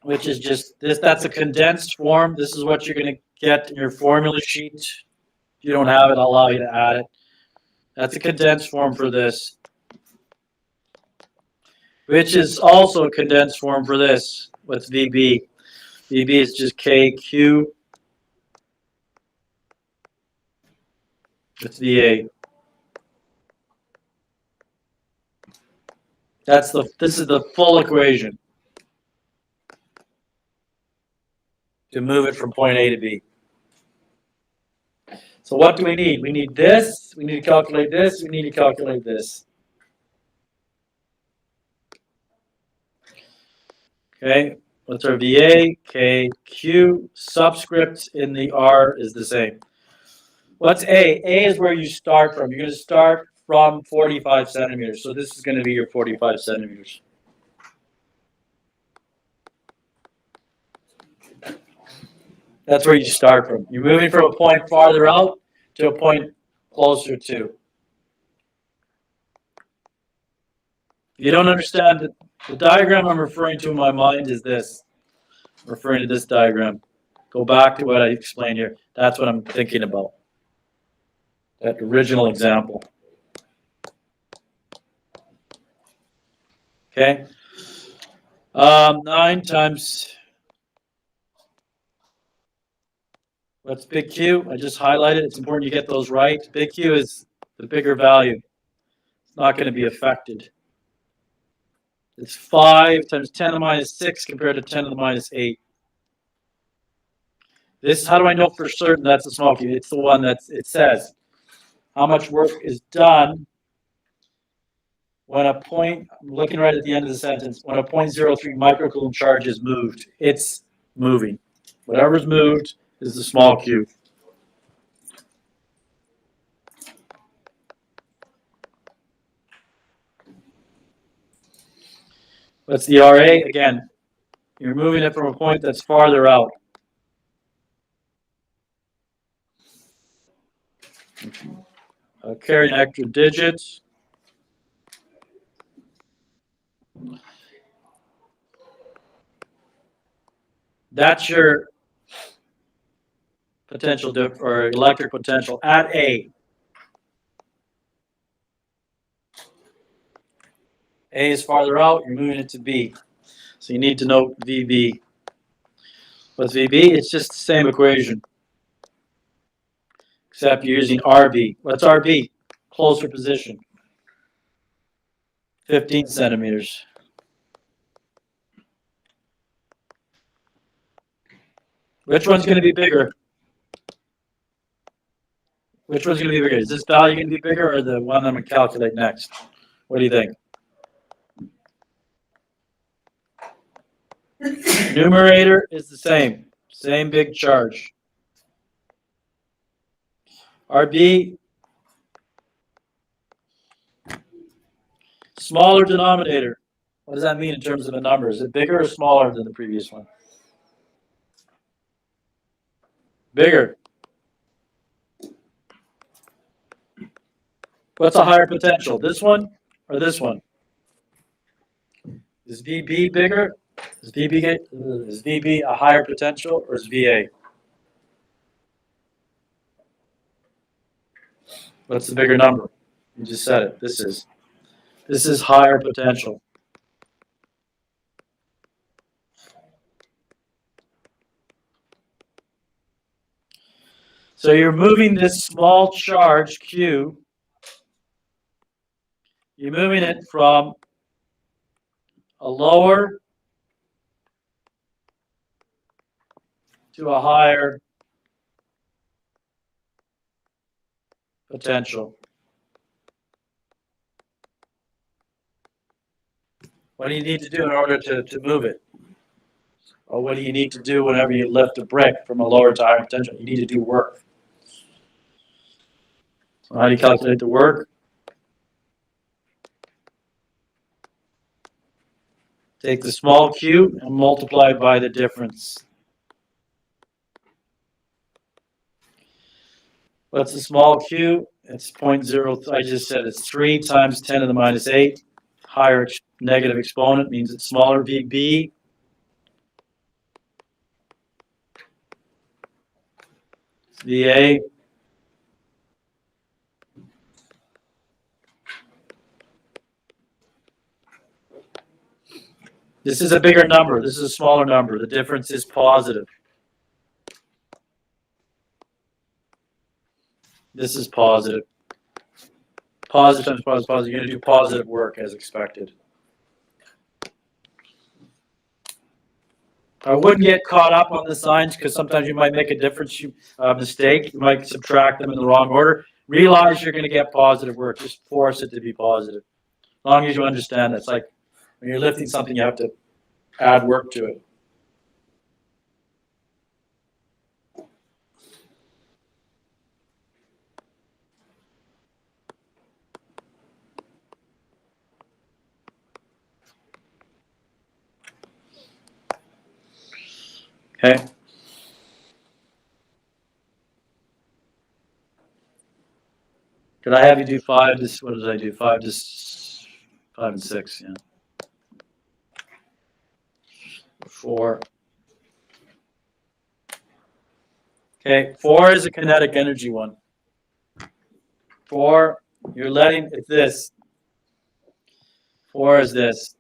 which is just this, that's a condensed form. This is what you're going to get in your formula sheet. If you don't have it, I'll allow you to add it. That's a condensed form for this, which is also a condensed form for this. What's VB? VB is just KQ. It's VA. This is the full equation to move it from point A to B. So what do we need? We need this, we need to calculate this, we need to calculate this. Okay, what's our VA? KQ, subscript in the R is the same. What's A? A is where you start from. You're going to start from 45 centimeters. So this is going to be your 45 centimeters. That's where you start from. You're moving from a point farther out to a point closer to. If you don't understand it, the diagram I'm referring to in my mind is this. I'm referring to this diagram. Go back to what I explained here. That's what I'm thinking about. That original example. Okay. 9 times, what's big Q? I just highlighted. It's important you get those right. Big Q is the bigger value. It's not going to be affected. It's 5 times 10 to the minus 6 compared to 10 to the minus 8. This, how do I know for certain that's a small Q? It's the one that it says how much work is done when a point, I'm looking right at the end of the sentence, when a 0.03 microcoulomb charge is moved. It's moving. Whatever's moved is the small Q. What's the RA? Again, you're moving it from a point that's farther out. Carry an extra digit. That's your potential or electric potential at A. A is farther out, you're moving it to B. So you need to know VB. What's VB? It's just the same equation, except you're using RB. What's RB? Closer position. 15 centimeters. Which one's going to be bigger? Which one's going to be bigger? Is this value going to be bigger or the one I'm going to calculate next? What do you think? Numerator is the same. Same big charge. RB, smaller denominator. What does that mean in terms of a number? Is it bigger or smaller than the previous one? Bigger. What's a higher potential? This one or this one? Is VB bigger? Is VB a higher potential or is VA? What's the bigger number? You just said it. This is higher potential. So you're moving this small charge Q. You're moving it from a lower to a higher potential. What do you need to do in order to move it? Or what do you need to do whenever you lift a brick from a lower to higher potential? You need to do work. So how do you calculate the work? Take the small q and multiply it by the difference. What's the small q? It's 0.0, I just said it's 3 times 10 to the minus 8. Higher negative exponent means it's smaller VB. VA. This is a bigger number. This is a smaller number. The difference is positive. This is positive. Positive times positive, positive. You're going to do positive work as expected. I wouldn't get caught up on the signs because sometimes you might make a mistake. You might subtract them in the wrong order. Realize you're going to get positive work. Just force it to be positive. As long as you understand that. It's like when you're lifting something, you have to add work to it. Okay. Did I have you do 5 to, what did I do? 5 and 6, yeah. 4. Okay, 4 is a kinetic energy one. 4, you're letting, it's this. 4 is this.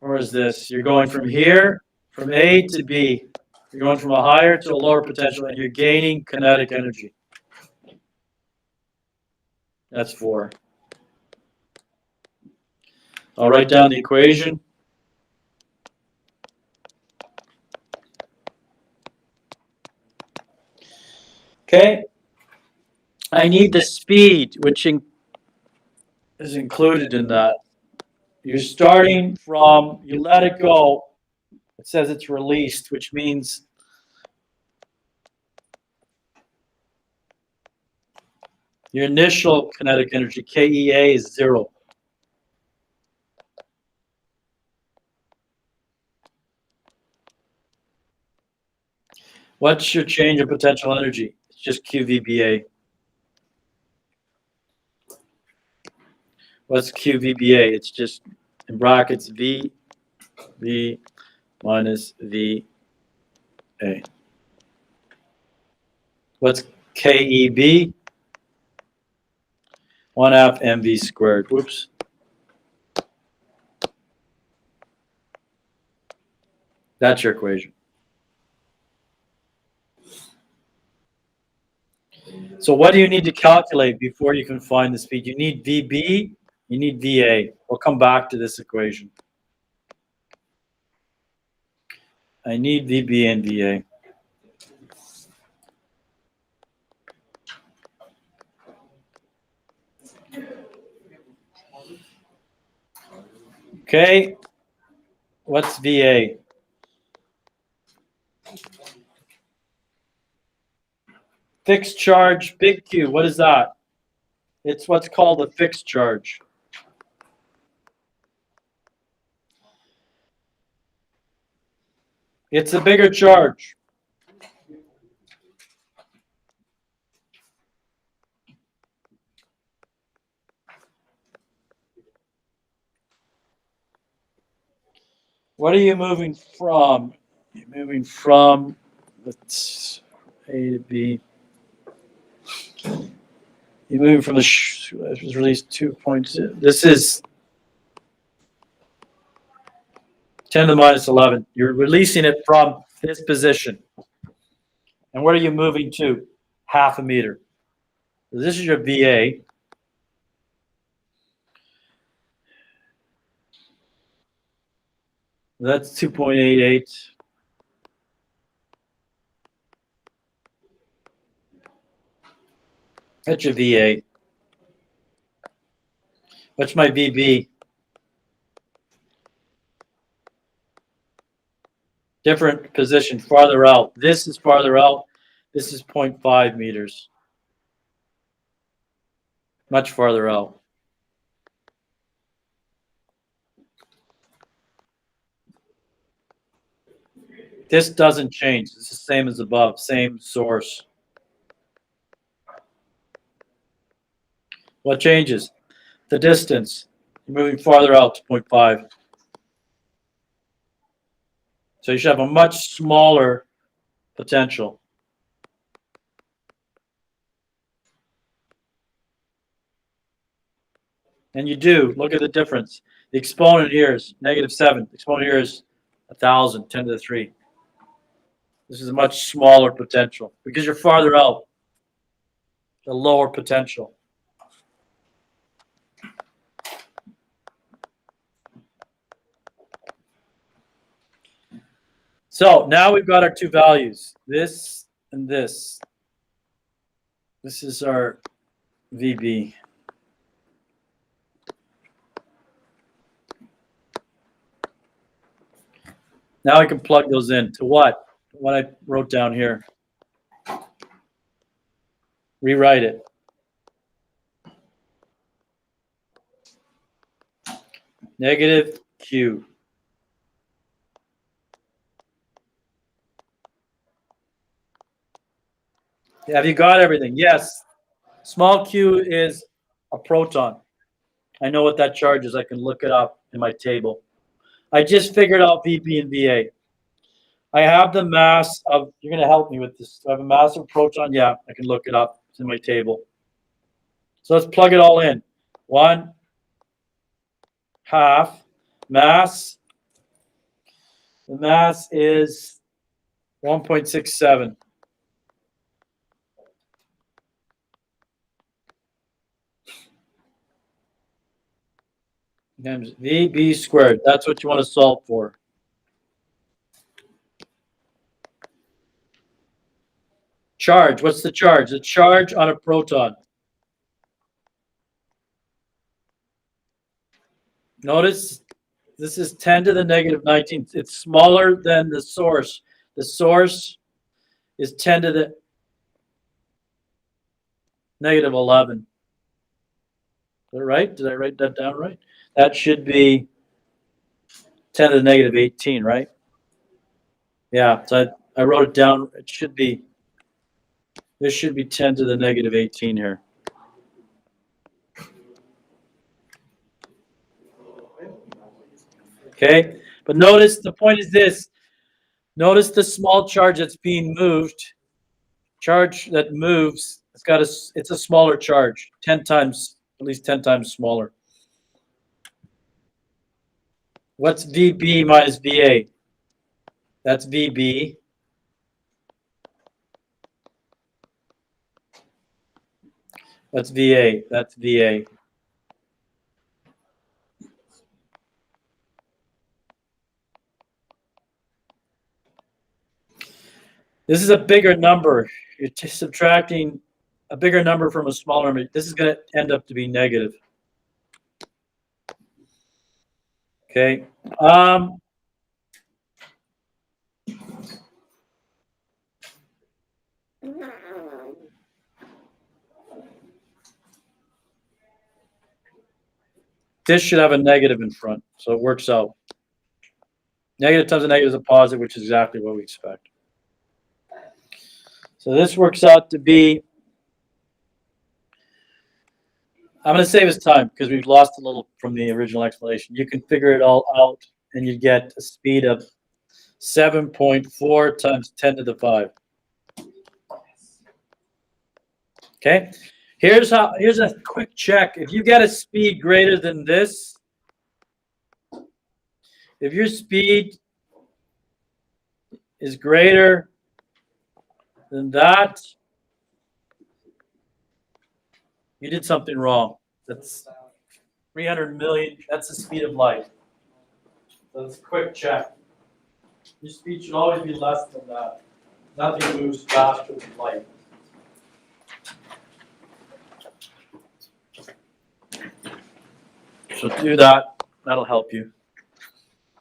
4 is this. You're going from here, from A to B. You're going from a higher to a lower potential, and you're gaining kinetic energy. That's 4. I'll write down the equation. Okay. I need the speed, which is included in that. You're starting from, you let it go. It says it's released, which means your initial kinetic energy, KEA, is 0. What's your change in potential energy? It's just QVBA. What's QVBA? It's just, in brackets, V minus VA. What's KEB? 1/2 mv squared. Whoops. That's your equation. So what do you need to calculate before you can find the speed? You need VB, you need VA. We'll come back to this equation. I need VB and VA. Okay, what's VA? Fixed charge, big Q, what is that? It's what's called a fixed charge. It's a bigger charge. What are you moving from? You're moving from, let's A to B. You're moving from the, it was released 2.2. This is 10 to the minus 11. You're releasing it from this position. And where are you moving to? 0.5 meter. So this is your VA. That's 2.88. That's your VA. What's my VB? Different position, farther out. This is farther out. This is 0.5 meters. Much farther out. This doesn't change. It's the same as above, same source. What changes? The distance. You're moving farther out to 0.5. So you should have a much smaller potential. And you do. Look at the difference. The exponent here is -7. The exponent here is 1,000, 10 to the 3. This is a much smaller potential because you're farther out. The lower potential. So now we've got our two values, this and this. This is our VB. Now I can plug those in to what? What I wrote down here. Rewrite it. Negative Q. Have you got everything? Yes. Small q is a proton. I know what that charge is. I can look it up in my table. I just figured out VB and VA. I have the mass of, you're going to help me with this. Do I have a mass of proton? Yeah, I can look it up. It's in my table. So let's plug it all in. 1/2 mass. The mass is 1.67. Times VB squared. That's what you want to solve for. Charge. What's the charge? The charge on a proton. Notice this is 10 to the -19. It's smaller than the source. The source is 10 to the -11. Is that right? Did I write that down right? That should be 10 to the -18, right? Yeah, so I wrote it down. It should be, this should be 10 to the -18 here. Okay, but notice the point is this. Notice the small charge that's being moved. Charge that moves, it's a smaller charge, 10 times, at least 10 times smaller. What's VB minus VA? That's VB. That's VA. That's VA. This is a bigger number. You're just subtracting a bigger number from a smaller number. This is going to end up to be negative. Okay. This should have a negative in front, so it works out. Negative times a negative is a positive, which is exactly what we expect. So this works out to be, I'm going to save us time because we've lost a little from the original explanation. You can figure it all out and you get a speed of 7.4 times 10 to the 5. Okay, here's a quick check. If you get a speed greater than this, if your speed is greater than that, you did something wrong. That's 300 million. That's the speed of light. So that's a quick check. Your speed should always be less than that. Nothing moves faster than light. So do that. That'll help you.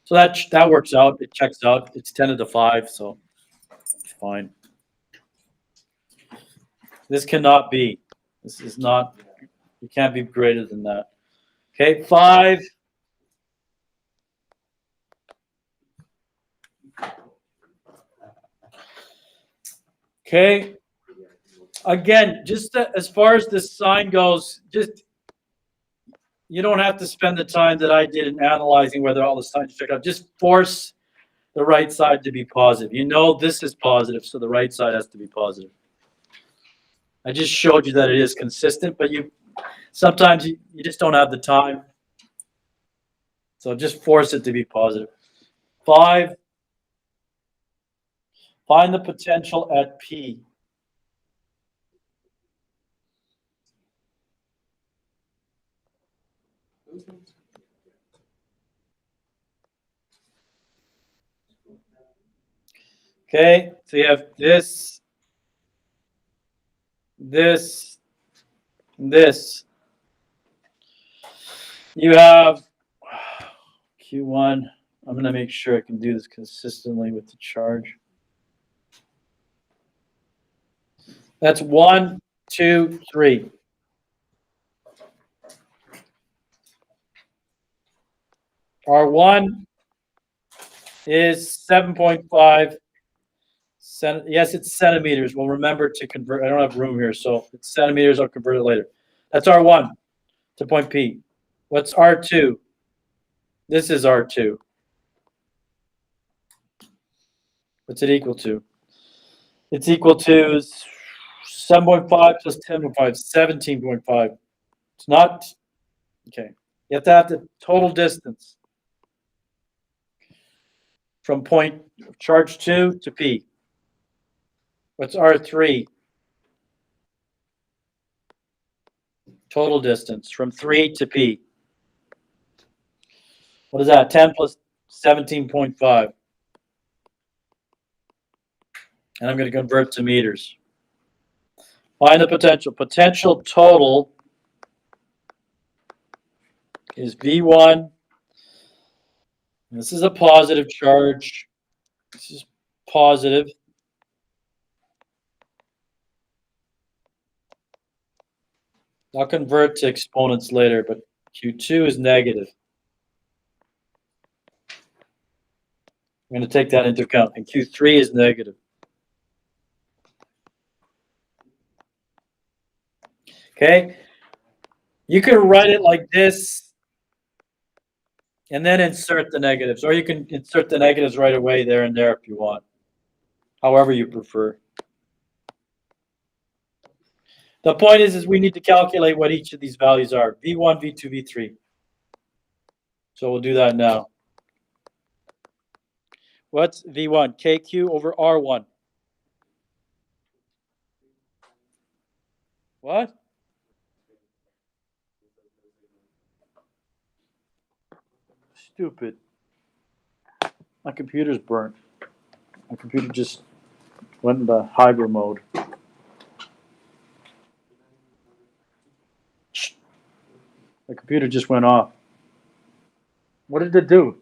So that works out. It checks out. It's 10⁵, so it's fine. This cannot be. This is not. You can't be greater than that. Okay, 5. Okay. Again, just as far as this sign goes, just you don't have to spend the time that I did in analyzing whether all the signs check out. Just force the right side to be positive. You know this is positive, so the right side has to be positive. I just showed you that it is consistent, but sometimes you just don't have the time. So just force it to be positive. 5, find the potential at P. Okay, so you have this, this, this. You have Q1. I'm going to make sure I can do this consistently with the charge. That's 1, 2, 3. R1 is 7.5. Yes, it's centimeters. We'll remember to convert. I don't have room here, so it's centimeters. I'll convert it later. That's R1 to point P. What's R2? This is R2. What's it equal to? It's equal to 7.5 plus 10.5, 17.5. It's not, okay. You have to have the total distance from point charge 2 to P. What's R3? Total distance from 3 to P. What is that? 10 plus 17.5. And I'm going to convert to meters. Find the potential. Potential total is V1. This is a positive charge. This is positive. I'll convert to exponents later, but Q2 is negative. I'm going to take that into account. And Q3 is negative. Okay? You can write it like this and then insert the negatives. Or you can insert the negatives right away there and there if you want. However you prefer. The point is we need to calculate what each of these values are. V1, V2, V3. So we'll do that now. What's V1? KQ over R1. What? Stupid. My computer's burnt. My computer just went into hybrid mode. The computer just went off. What did it do?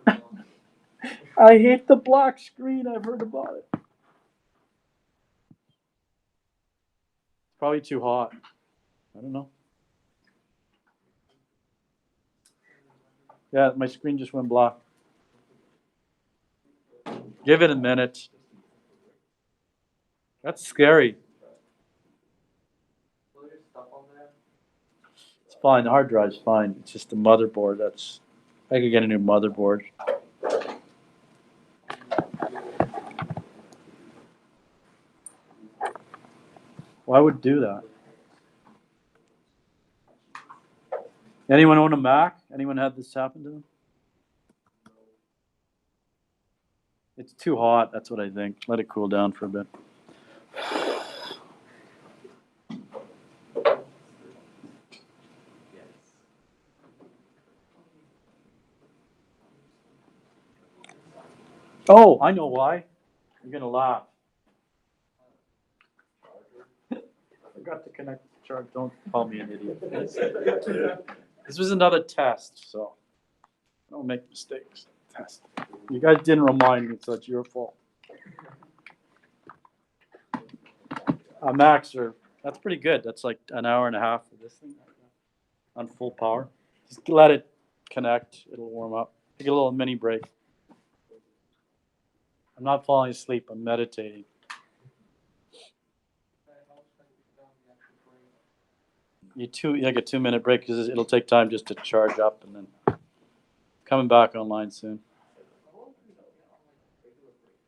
I hate the black screen. I've heard about it. It's probably too hot. I don't know. Yeah, my screen just went black. Give it a minute. That's scary. It's fine. The hard drive's fine. It's just the motherboard. I could get a new motherboard. Why would it do that? Anyone own a Mac? Anyone had this happen to them? It's too hot. That's what I think. Let it cool down for a bit. Oh, I know why. You're going to laugh. Forgot to connect the charge. Don't call me an idiot. This was another test, so Don't make mistakes. Test. You guys didn't remind me, so it's your fault. Max, that's pretty good. That's like an hour and a half for this thing on full power. Just let it connect. It'll warm up. Take a little mini break. I'm not falling asleep. I'm meditating. Like a 2-minute break because it'll take time just to charge up and then coming back online soon.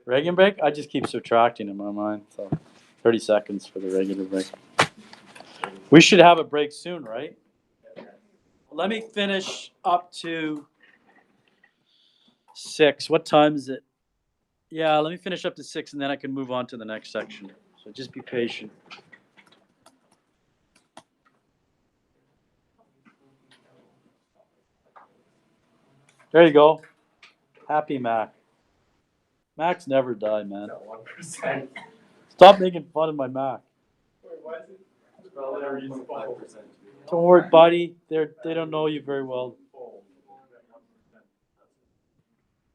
Regular break? I just keep subtracting in my mind. So 30 seconds for the regular break. We should have a break soon, right? Let me finish up to 6. What time is it? Yeah, let me finish up to 6 and then I can move on to the next section. So just be patient. There you go. Happy Mac. Macs never die, man. 1%. Stop making fun of my Mac. Why is it? Well, they're using 5%. Don't worry, buddy. They don't know you very well.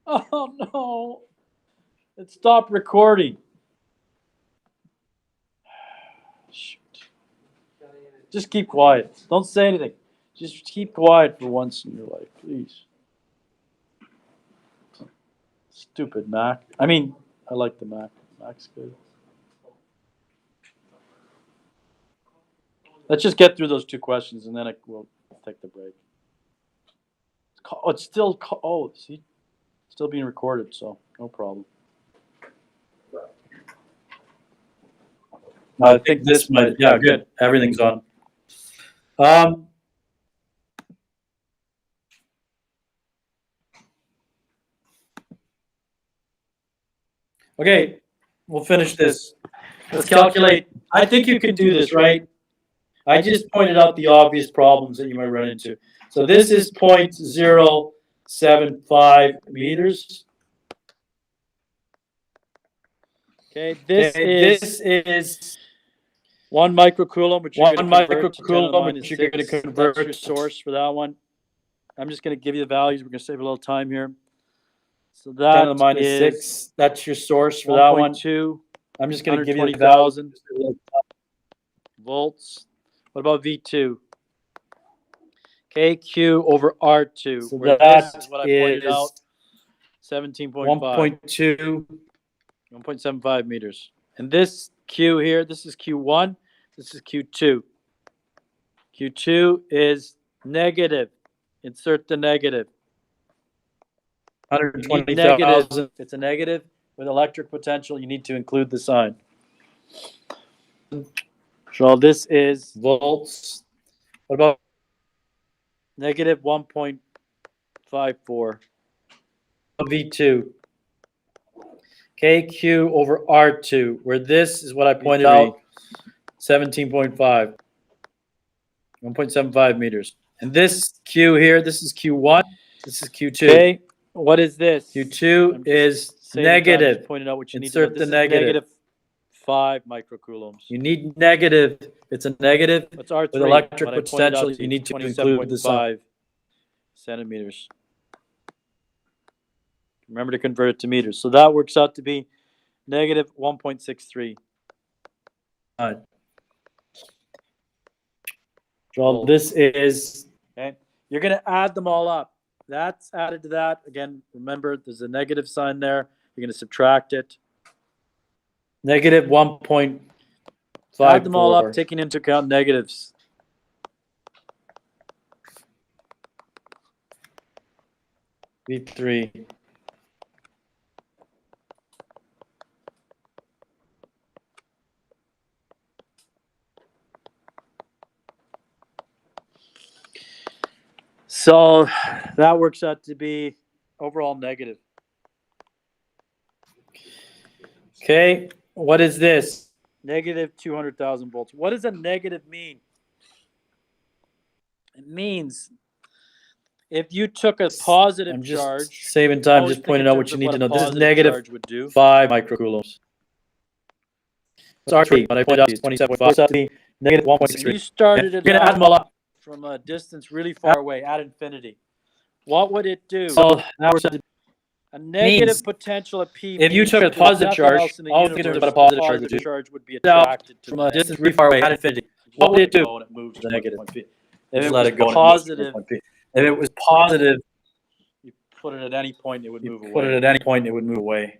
Oh no! It stopped recording. Shoot. Just keep quiet. Don't say anything. Just keep quiet for once in your life, please. Stupid Mac. I mean, I like the Mac. Mac's good. Let's just get through those 2 questions and then we'll take the break. It's still, see? Still being recorded, so no problem. I think this might, yeah, good. Everything's on. Okay, we'll finish this. Let's calculate. I think you can do this, right? I just pointed out the obvious problems that you might run into. So this is 0.075 meters. Okay, this is 1 microcoulomb, which you're going to convert. That's your source for that one. I'm just going to give you the values. We're going to save a little time here. So that 10 to the minus is 6. That's your source for that one. 2. I'm just going to give you the values. Volts. What about V2? Okay, Q over R2. So that is what I pointed out. 17.5. 1.75 meters. And this Q here, this is Q1. This is Q2. Q2 is negative. Insert the negative. 120,000. It's a negative with electric potential. You need to include the sign. So this is volts. What about negative 1.54? V2. KQ over R2, where this is what I pointed out, 17.5. 1.75 meters. And this Q here, this is Q1. This is Q2. Okay. What is this? Q2 is negative. Pointed out what you insert need to know. The negative. -5 microcoulombs. You need negative. It's a negative. What's R3? With electric potential, you need to include the 5 centimeters. Remember to convert it to meters. So that works out to be negative 1.63. So this is, okay. You're going to add them all up. That's added to that. Again, remember, there's a negative sign there. You're going to subtract it. Negative 1.54. Add them all up, taking into account negatives. V3. So that works out to be overall negative. Okay, what is this? Negative 200,000 volts. What does a negative mean? It means if you took a positive charge, saving time, just pointing out what you need to know. This is negative 5 microcoulombs. It's R3, but I pointed out 27.5, negative 1.63. You started it. You're going to add them all up from a distance really far away at infinity. what would it do? So now we're set A negative means potential at P. if you means took a there's positive nothing charge, else in the all universe, together, but a positive charge would do. charge would be Out attracted to from the a negative. distance really far away at infinity. What would it do? And it moves The negative. If Just it let was it go. and it moves positive, to point P. If it was positive, you put it at any point, it would you move away. put it at any point, it would move away.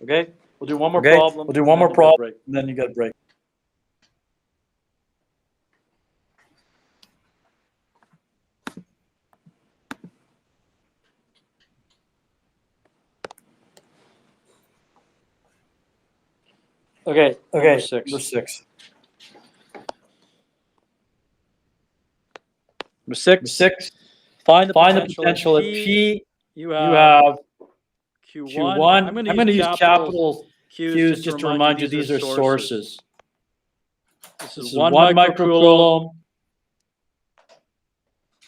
Okay, we'll do one more Okay, problem. we'll do one and then more you got a problem. break. And then you got a break. Okay, Okay, number six. number 6. Number six. Number 6. Find the Find the potential, potential at at P. P. You You have have Q1. Q1. I'm I'm going going to to use capital Q's Q's just to remind you these are sources. This This is is 1 1 microcoulomb. microcoulomb.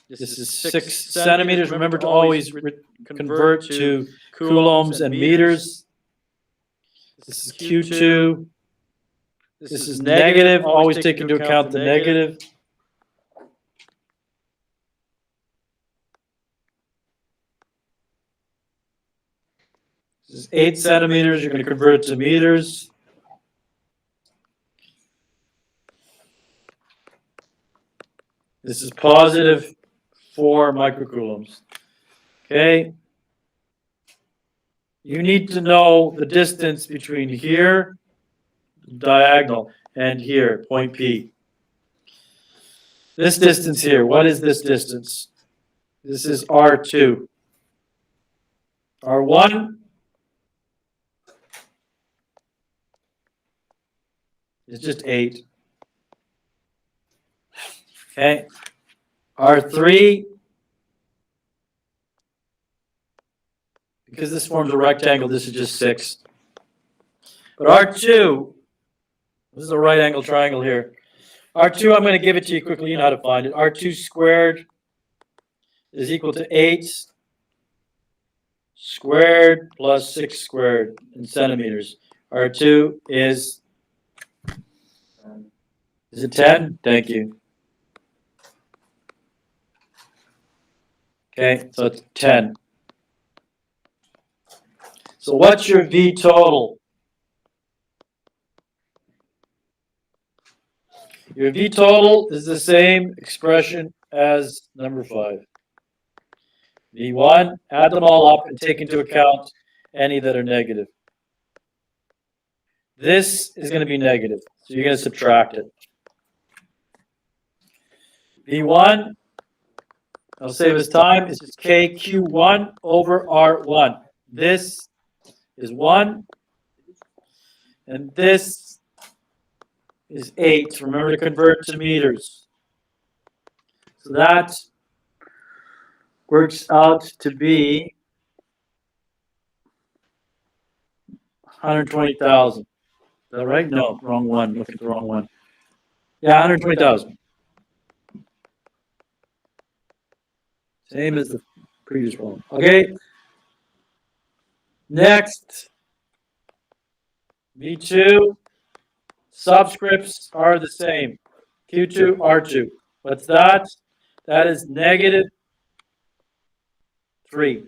This This is is 6 centimeters. Remember to always convert to coulombs and meters. This is Q2. This is negative. Always take into account the negative. This is 8 centimeters. You're going to convert it to meters. This is positive 4 microcoulombs. Okay. You need to know the distance between here, diagonal, and here, point P. This distance here, what is this distance? This is R2. R1 is just 8. Okay. R3, because this forms a rectangle, this is just 6. But R2, this is a right angle triangle here. R2, I'm going to give it to you quickly. You know how to find it. R2 squared is equal to 8 squared plus 6 squared in centimeters. R2 is it 10? Thank you. Okay, so it's 10. So what's your V total? Your V total is the same expression as number 5. V1, add them all up and take into account any that are negative. This is going to be negative, so you're going to subtract it. V1, I'll save us time, is just KQ1 over R1. This is 1, and this is 8. Remember to convert to meters. So that works out to be 120,000. Is that right? No, wrong one. Look at the wrong one. Yeah, 120,000. Same as the previous one. Okay. Next, V2, subscripts are the same. Q2, R2. What's that? That is negative 3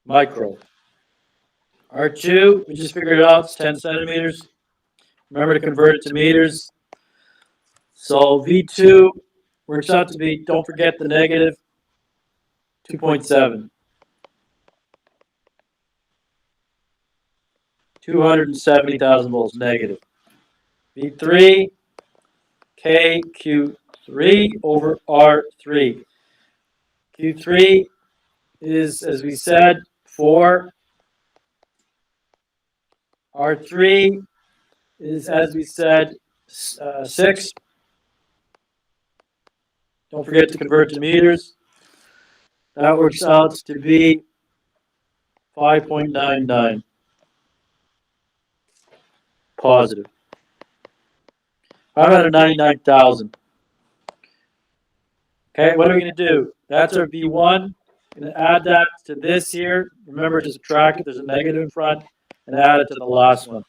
micro. R2, we just figured it out, it's 10 centimeters. Remember to convert it to meters. So V2 works out to be, don't forget the negative, 2.7. 270,000 volts negative. V3, KQ3 over R3. Q3 is, as we said, 4. R3 is, as we said, 6. Don't forget to convert to meters. That works out to be 5.99. Positive. 599,000. Okay, what are we going to do? That's our V1. Going to add that to this here. Remember to subtract it. There's a negative in front. And add it to the last one.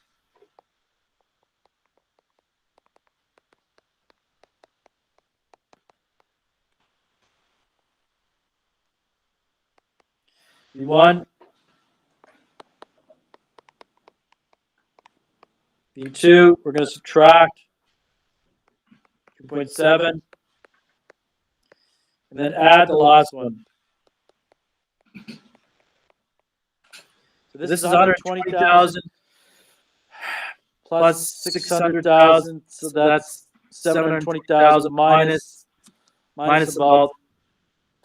V1. V2, we're going to subtract 2.7. And then add the last one. So this is 120,000 plus 600,000, so that's 720,000 minus about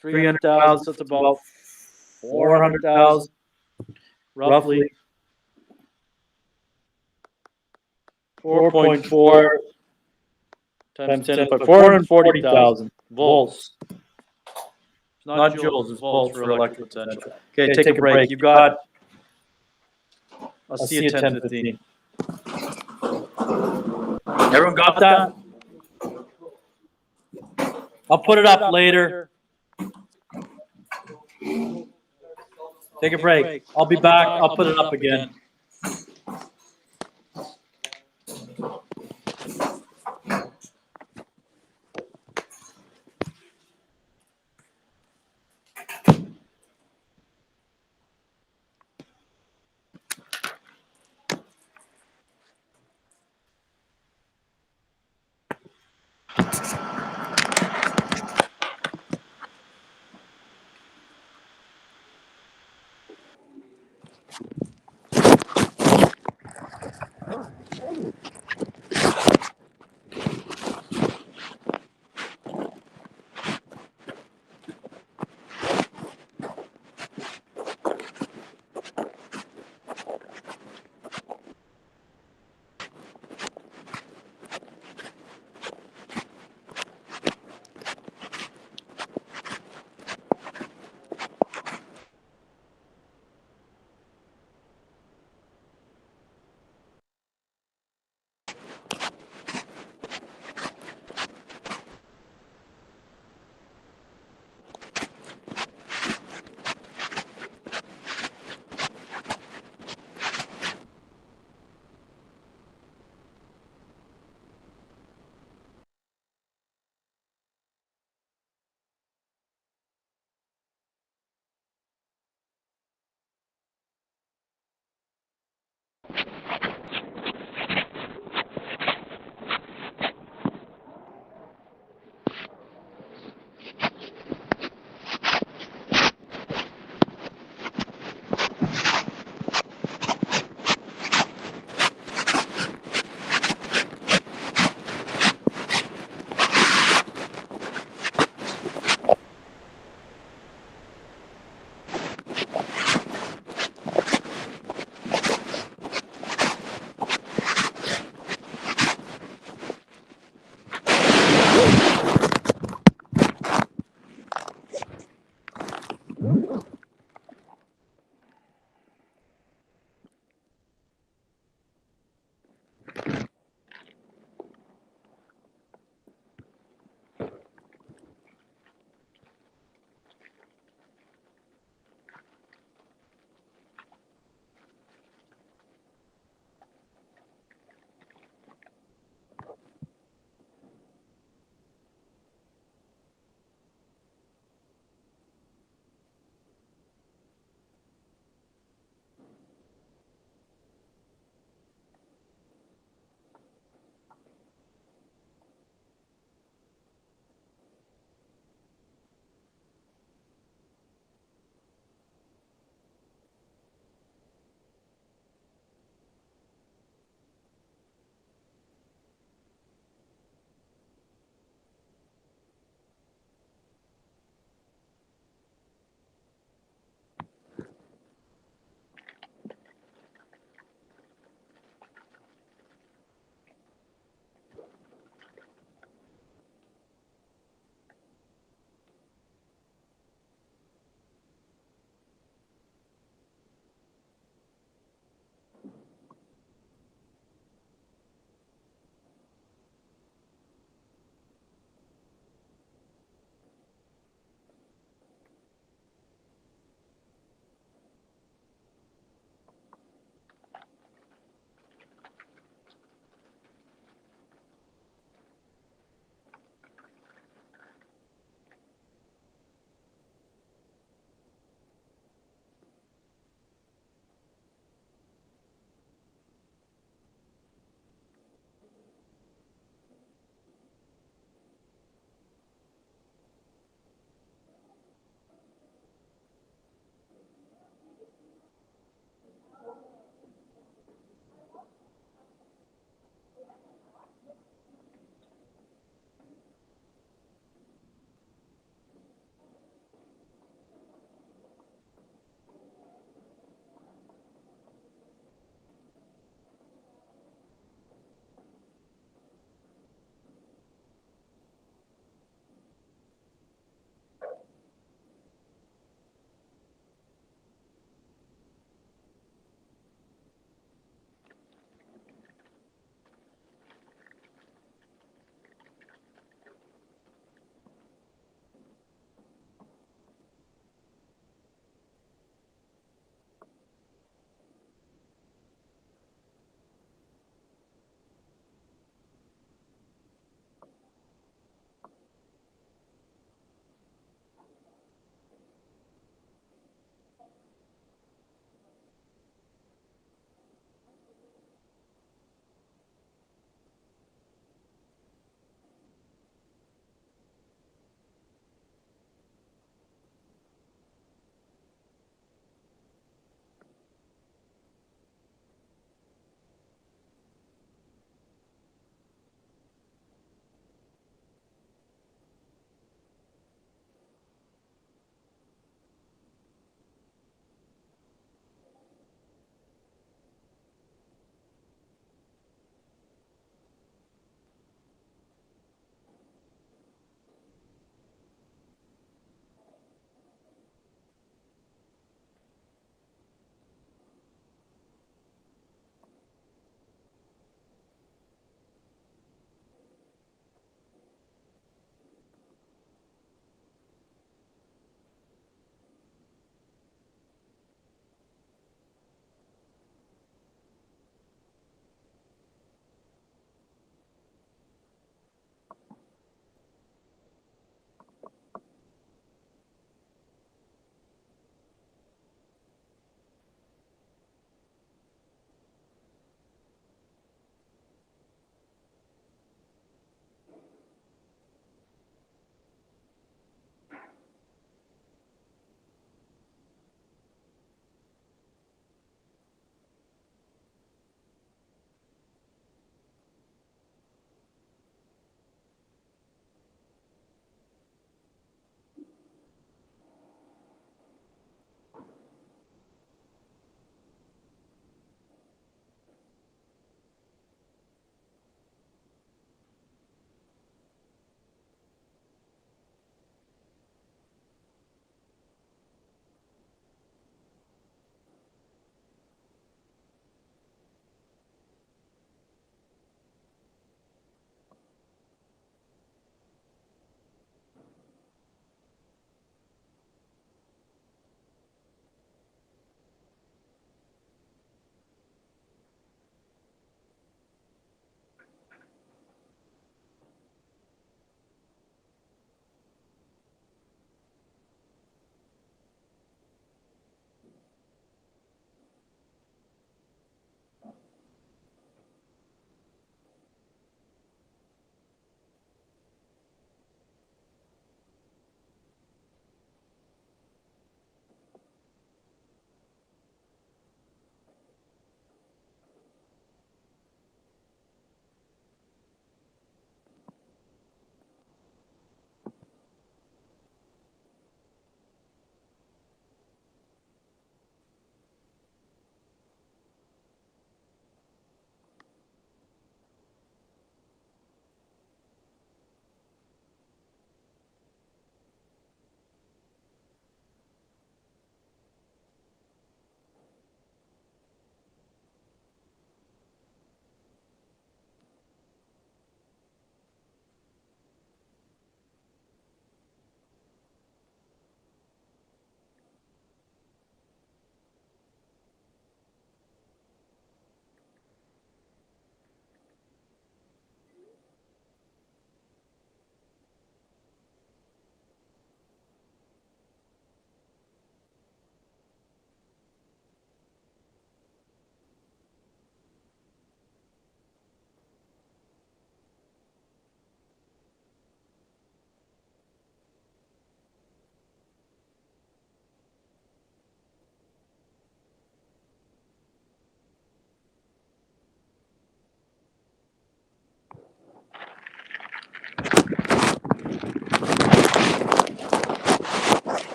300,000, so it's about 400,000, roughly. 4.4 times 10 by 440,000 volts. It's not joules, it's volts for electric potential. Okay, take a break. You got, I'll see you at 10:15. Everyone got that? I'll put it up later. Take a break. I'll be back. I'll put it up again.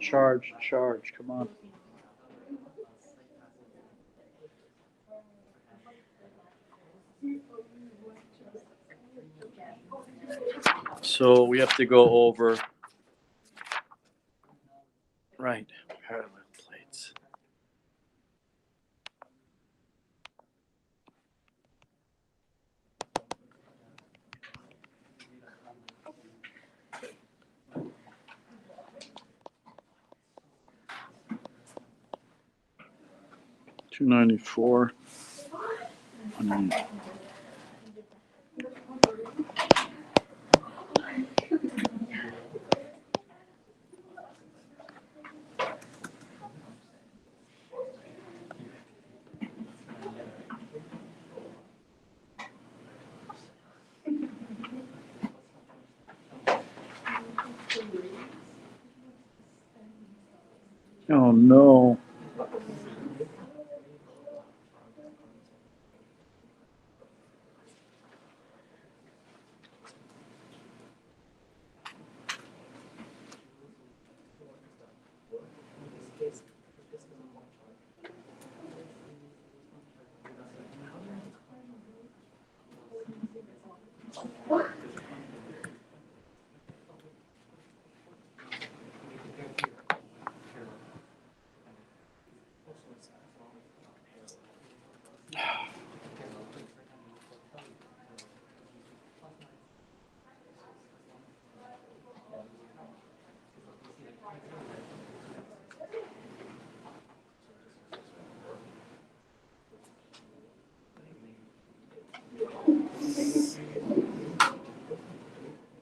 charge, come on. So we have to go over, right, parallel plates. $294. Oh, no.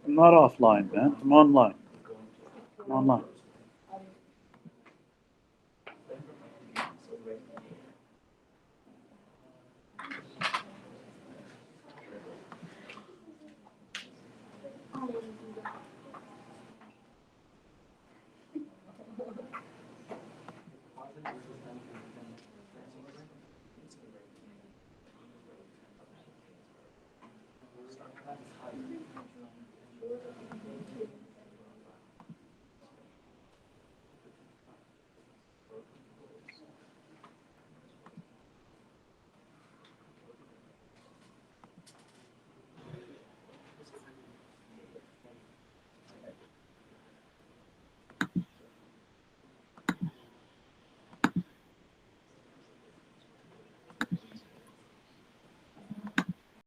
I'm not offline, man. I'm online. I'm online.